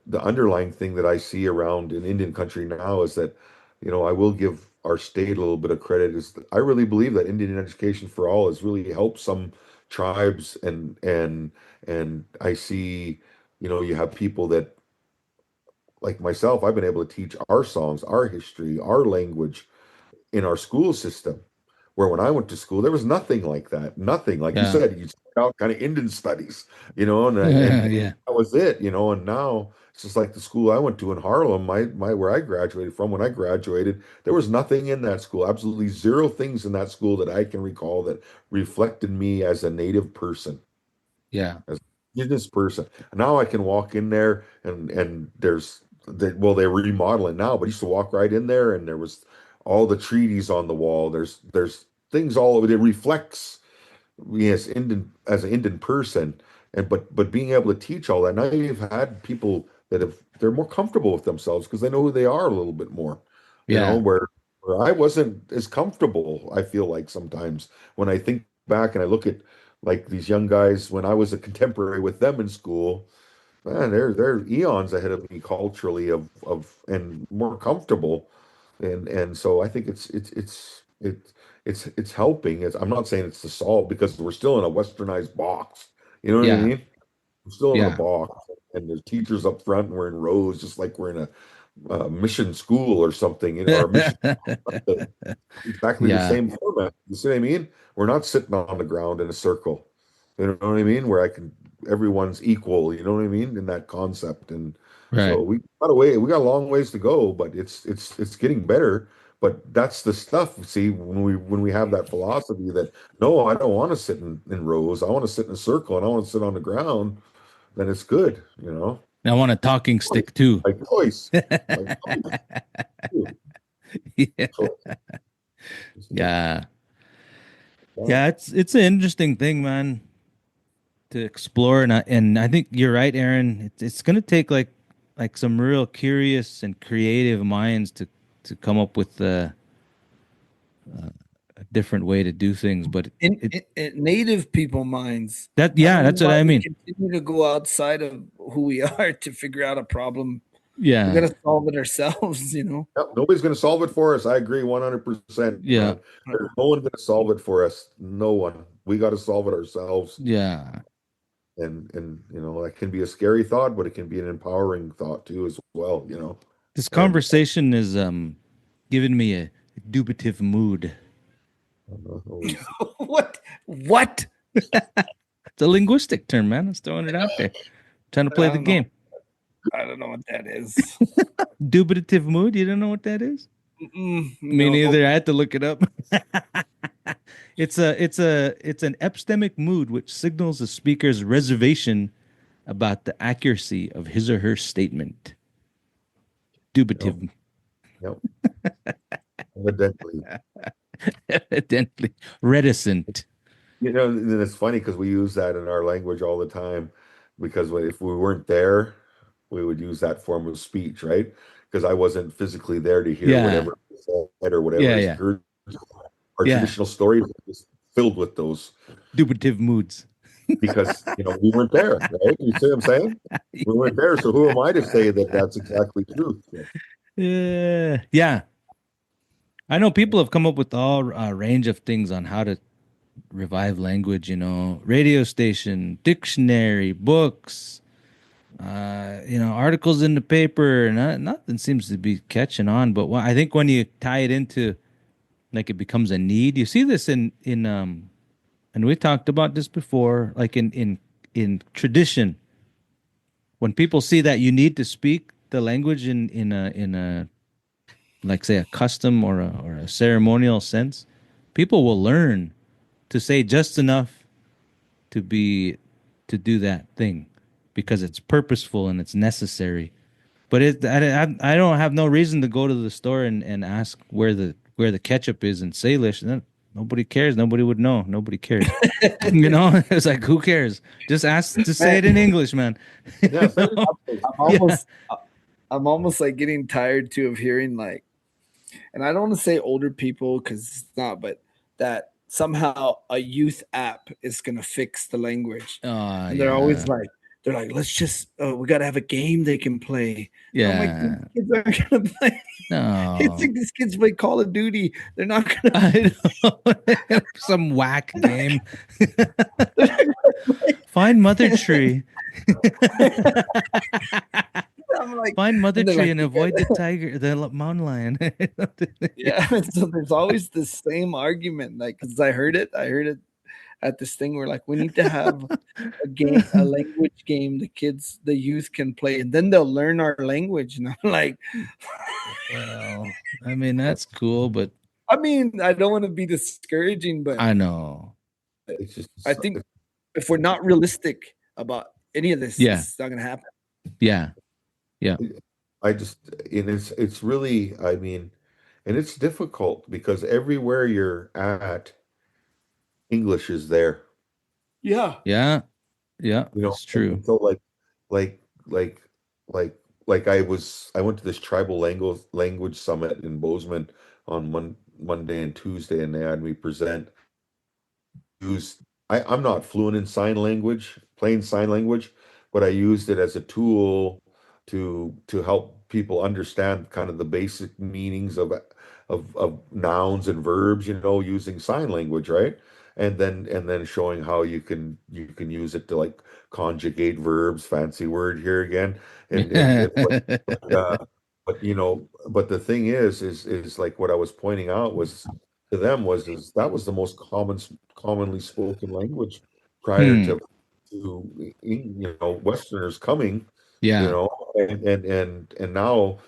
A: the underlying thing that I see around in Indian country now is that, I will give our state a little bit of credit, is that I really believe that Indian education for all has really helped some tribes, and I see, you have people that, like myself, I've been able to teach our songs, our history, our language in our school system. Where when I went to school, there was nothing like that. Nothing. Like you
B: Yeah.
A: said, you start out kind of Indian studies, and
B: Yeah.
A: that was it, and now it's just like the school I went to in Harlem, my where I graduated from. When I graduated, there was nothing in that school, absolutely zero things in that school that I can recall that reflected me as a native person,
B: Yeah.
A: as a business person. Now I can walk in there, and well, they're remodeling now, but I used to walk right in there, and there was all the treaties on the wall. There's things all over it. It reflects me as an Indian person, and but being able to teach all that. Now you've had people that they're more comfortable with themselves because they know who they are a little bit more,
B: Yeah.
A: where I wasn't as comfortable, I feel like sometimes when I think back and I look at like these young guys when I was a contemporary with them in school, man, they're eons ahead of me culturally of and more comfortable. And so I think it's helping. I'm not saying it's the solve because we're still in a westernized box. You know what I
B: Yeah.
A: mean? We're still in a
B: Yeah.
A: box, and there's teachers up front, and we're in rows, just like we're in a mission school or something, or a mission, exactly the
B: Yeah.
A: same format. You see what I mean? We're not sitting on the ground in a circle. You know what I mean? Where everyone's equal. You know what I mean? In that concept, and
B: Right.
A: so we got a long ways to go, but it's getting better. But that's the stuff. See, when we have that philosophy that no, I don't want to sit in rows. I want to sit in a circle, and I want to sit on the ground. Then it's good.
B: I want a talking stick too.
A: Like choice, like choice. Too.
B: Yeah.
A: Choice. So,
B: Yeah.
A: yeah.
B: Yeah, it's an interesting thing, man, to explore, and I think you're right, Aaron. It's gonna take like some real curious and creative minds to come up with a different way to do things. But
C: In,
B: it
C: in native people minds.
B: that
C: I
B: yeah,
C: don't know
B: that's what
C: why
B: I
C: we
B: mean.
C: continue to go outside of who we are to figure out a problem. We got
B: Yeah,
C: to solve it ourselves,
A: Yep, nobody's going to solve it for us. I agree 100%,
B: yeah,
A: man. There's no one going to solve it for us. No one. We got to solve it ourselves.
B: yeah.
A: And that can be a scary thought, but it can be an empowering thought too, as well.
B: This
A: And
B: conversation is giving me a dubitive mood.
A: always,
C: What? What?
B: It's a linguistic term, man. I'm just throwing it out there. Trying to
C: I
B: play the
C: don't know.
B: game.
C: I don't know what that is.
B: Dubitative mood. You don't know what that is? Me
C: No.
B: neither. I had to look it up. It's an epistemic mood which signals the speaker's reservation about the accuracy of his or her statement.
A: yep,
B: Dubitive,
A: yep. Evidently.
B: evidently reticent.
A: And it's funny because we use that in our language all the time because if we weren't there, we would use that form of speech, right? Because I wasn't physically there to hear
B: Yeah,
A: whatever is said or whatever
B: yeah,
A: is
B: yeah,
A: heard. Our
B: yeah.
A: traditional stories is filled with those
B: Dubitive moods.
A: because we weren't there, right? You see what I'm saying? We weren't there, so who am I to say that that's exactly true? So,
B: Yeah, yeah. I know people have come up with all range of things on how to revive language. Radio station, dictionary, books, articles in the paper. Nothing seems to be catching on. But I think when you tie it into like it becomes a need, you see this in and we talked about this before, like in tradition, when people see that you need to speak the language in a like say a custom or a ceremonial sense, people will learn to say just enough to be to do that thing because it's purposeful and it's necessary. But I don't have no reason to go to the store and ask where the where the ketchup is in Salish, then nobody cares. Nobody would know. Nobody cares. It's like, who cares? Just ask to say
C: Man,
B: it in English, man.
A: Yeah, say it
C: I'm
B: Yeah.
C: almost like getting tired too of hearing like, and I don't want to say older people because it's not, but that somehow a youth app is gonna fix the language,
B: Oh,
C: and they're
B: yeah.
C: always like, let's just we got to have a game they can play. And I'm like, these
B: Yeah.
C: kids aren't gonna play. It's
B: No.
C: like these kids play Call of Duty. They're not gonna.
B: I know. Some whack game.
C: They're not gonna play.
B: Find Mother Tree.
C: I'm like,
B: Find Mother
C: and they're
B: Tree
C: like,
B: and avoid the tiger, the mountain lion.
C: yeah. And so there's always the same argument, like, because I heard it at this thing where like we need to have a game, a language game the youth can play, and then they'll learn our language. And I'm like,
B: Well, I mean, that's cool, but
C: I mean, I don't want to be discouraging, but
B: I know.
A: it's just
C: I think if we're not realistic about any of this,
B: Yeah.
C: it's not gonna happen.
B: Yeah. Yeah.
A: I just and it's really, I mean, and it's difficult because everywhere you're at, English is there.
C: Yeah.
B: Yeah. Yeah.
A: You know,
B: It's
A: and
B: true.
A: so like like like I went to this tribal language summit in Bozeman on Monday and Tuesday, and they had me present. Use I'm not fluent in sign language, plain sign language, but I used it as a tool to help people understand kind of the basic meanings of nouns and verbs, using sign language, right? And then showing how you can use it to like conjugate verbs, fancy word here again. And but the thing is like what I was pointing out was to them was is that was the most commonly spoken language prior
B: Hmm.
A: to Westerners coming,
B: Yeah.
A: and now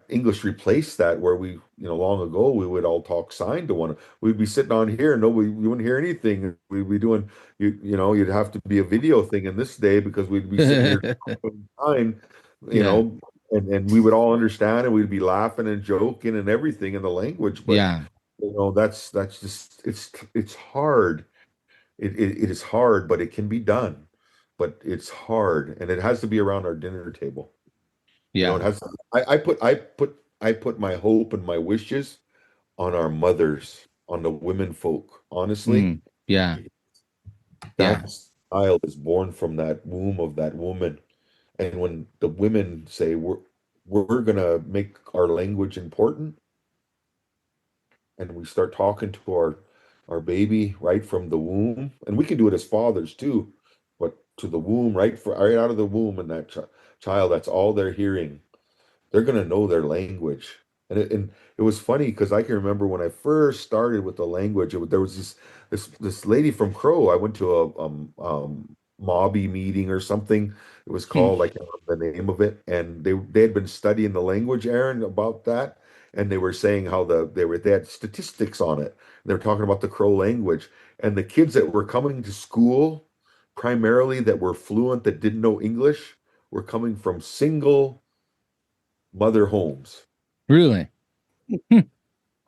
A: English replaced that where long ago we would all talk sign to one. We'd be sitting on here, nobody, you wouldn't hear anything. We'd be doing, you'd have to be a video thing in this day because we'd be sitting here talking sign, you
B: Yeah.
A: know, and we would all understand and we'd be laughing and joking and everything in the language. But,
B: Yeah.
A: that's just, it's hard. It is hard, but it can be done. But it's hard and it has to be around our dinner table. It
B: Yeah.
A: has. I put my hope and my wishes on our mothers, on the women folk. Honestly,
B: Mm. Yeah. Yeah.
A: that child is born from that womb of that woman, and when the women say we're gonna make our language important, and we start talking to our baby right from the womb, and we can do it as fathers too, but to the womb, right out of the womb, and that child, that's all they're hearing. They're going to know their language. And it was funny because I can remember when I first started with the language, there was this lady from Crow. I went to a Mobby meeting or something. It was
B: Hmm.
A: called, I can't remember the name of it, and they had been studying the language, Aaron, about that, and they were saying how they had statistics on it. They were talking about the Crow language, and the kids that were coming to school, primarily that were fluent that didn't know English, were coming from single mother homes
B: Really? Hmm.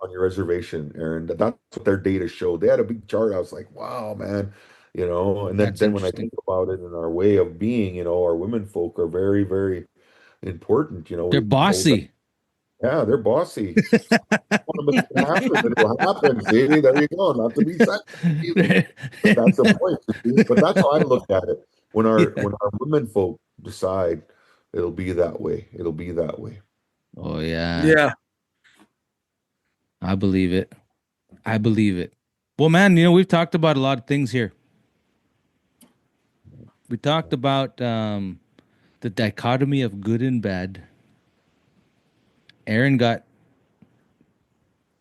A: on your reservation, Aaron. That's what their data showed. They had a big chart. I was like, wow, man. And then,
B: That's
A: then when I
B: interesting.
A: think about it in our way of being, our women folk are very, very important.
B: They're
A: We hold them.
B: bossy.
A: Yeah, they're bossy. Want to make it happen, and it'll happen. See, there you go. Not to be sexist, but that's the point. See? But that's how I look at it. When our
B: Yeah.
A: when our women folk decide, it'll be that way. It'll be that way.
B: Oh yeah.
C: Yeah.
B: I believe it. I believe it. Well, man, we've talked about a lot of things here. We talked about the dichotomy of good and bad. Aaron got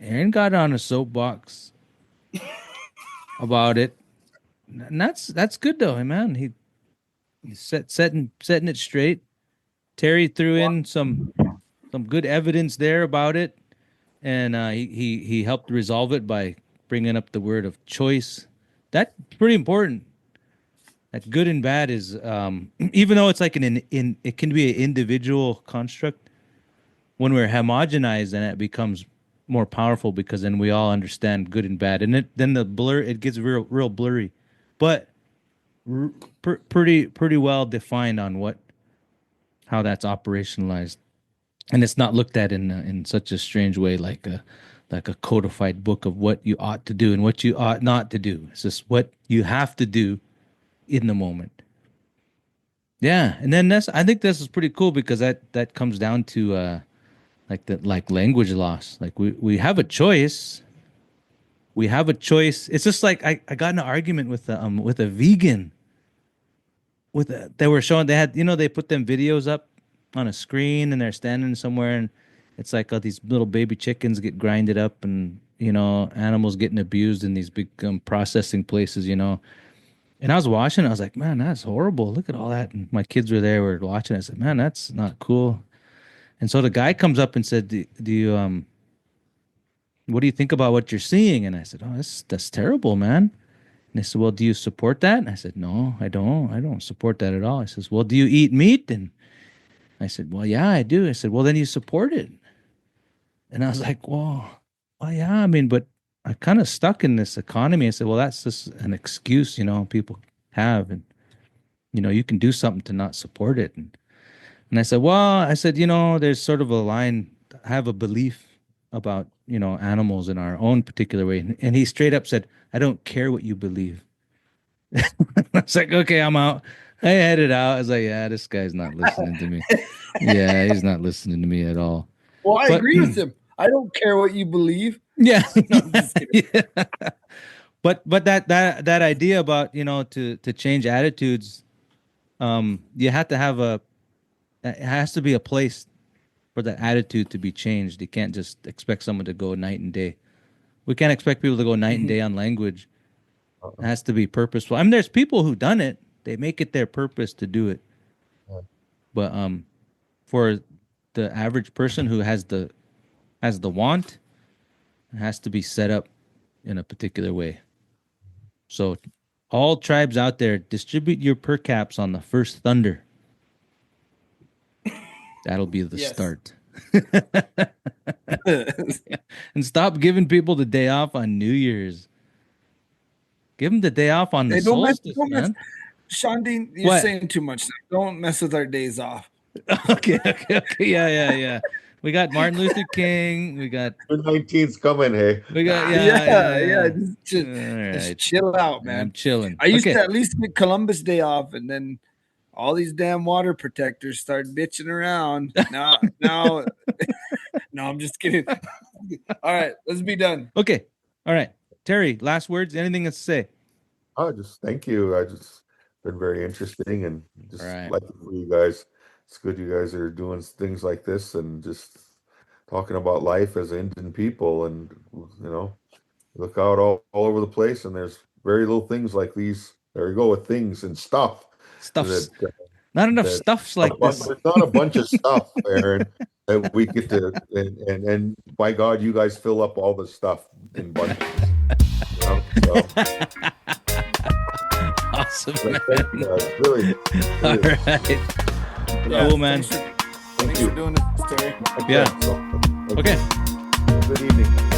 B: Aaron got on a soapbox about it. And that's good though, man. He's setting it straight. Terry threw in some good evidence there about it, and he helped resolve it by bringing up the word of choice. That's pretty important. That good and bad is even though it's like in it can be an individual construct. When we're homogenized, then it becomes more powerful because then we all understand good and bad, and then the blur it gets real blurry, but pretty well defined on how that's operationalized, and it's not looked at in such a strange way like a codified book of what you ought to do and what you ought not to do. It's just what you have to do in the moment. Yeah, and then I think this is pretty cool because that comes down to like language loss. Like we have a choice. We have a choice. It's just like I got in an argument with a vegan. They were showing they had they put them videos up on a screen and they're standing somewhere and it's like these little baby chickens get grinded up and animals getting abused in these big processing places. And I was watching. I was like, man, that's horrible. Look at all that. And my kids were there. Were watching. I said, man, that's not cool. And so the guy comes up and said, do you what do you think about what you're seeing? And I said, oh, that's terrible, man. And they said, well, do you support that? And I said, no, I don't. I don't support that at all. I says, well, do you eat meat? And I said, well, yeah, I do. I said, well, then you support it. And I was like, well, yeah, I mean, but I kind of stuck in this economy. I said, well, that's just an excuse, people have. And, you can do something to not support it. And I said, well, there's sort of a line. I have a belief about, animals in our own particular way. And he straight up said, I don't care what you believe. I was like, okay, I'm out. I headed out. I was like, yeah, this guy's not listening to me. Yeah, he's not listening to me at all.
C: Well, I agree with him. I don't care what you believe.
B: Yeah. No, I'm just kidding. Yeah. But that idea about, to change attitudes, you have to have it has to be a place for that attitude to be changed. You can't just expect someone to go night and day. We can't expect people to go night and day on language. It has to be purposeful. I mean, there's people who done it. They make it their purpose to do it. But for the average person who has the want, it has to be set up in a particular way. So all tribes out there, distribute your per caps on the first thunder. That'll be the start. And stop giving people the day off on New Year's. Give them the day off on the solstice, man.
C: Shandin, you're saying too much. Don't mess with our days off.
B: Okay. Yeah. We got Martin Luther King. We got
A: the 19th's coming. Hey,
B: we got
C: Just chill out, man.
B: I'm chilling.
C: I used to at least get Columbus Day off, and then all these damn water protectors start bitching around. Now, no, I'm just kidding. All right, let's be done.
B: Okay, all right, Terry. Last words. Anything to say?
A: Oh, just thank you. I just been very interesting and just like for you guys. It's good you guys are doing things like this and just talking about life as Indian people and look out all over the place and there's very little things like these. There you go with things and stuff.
B: Stuffs. Not enough stuffs like this.
A: There's not a bunch of stuff, Aaron, that we get to and by God, you guys fill up all the stuff in bunches.
B: Awesome, man.
A: Really.
B: All right.
C: Yeah,
B: cool, man.
C: Thanks for doing this, Terry.
B: Yeah. Okay.
A: Good evening.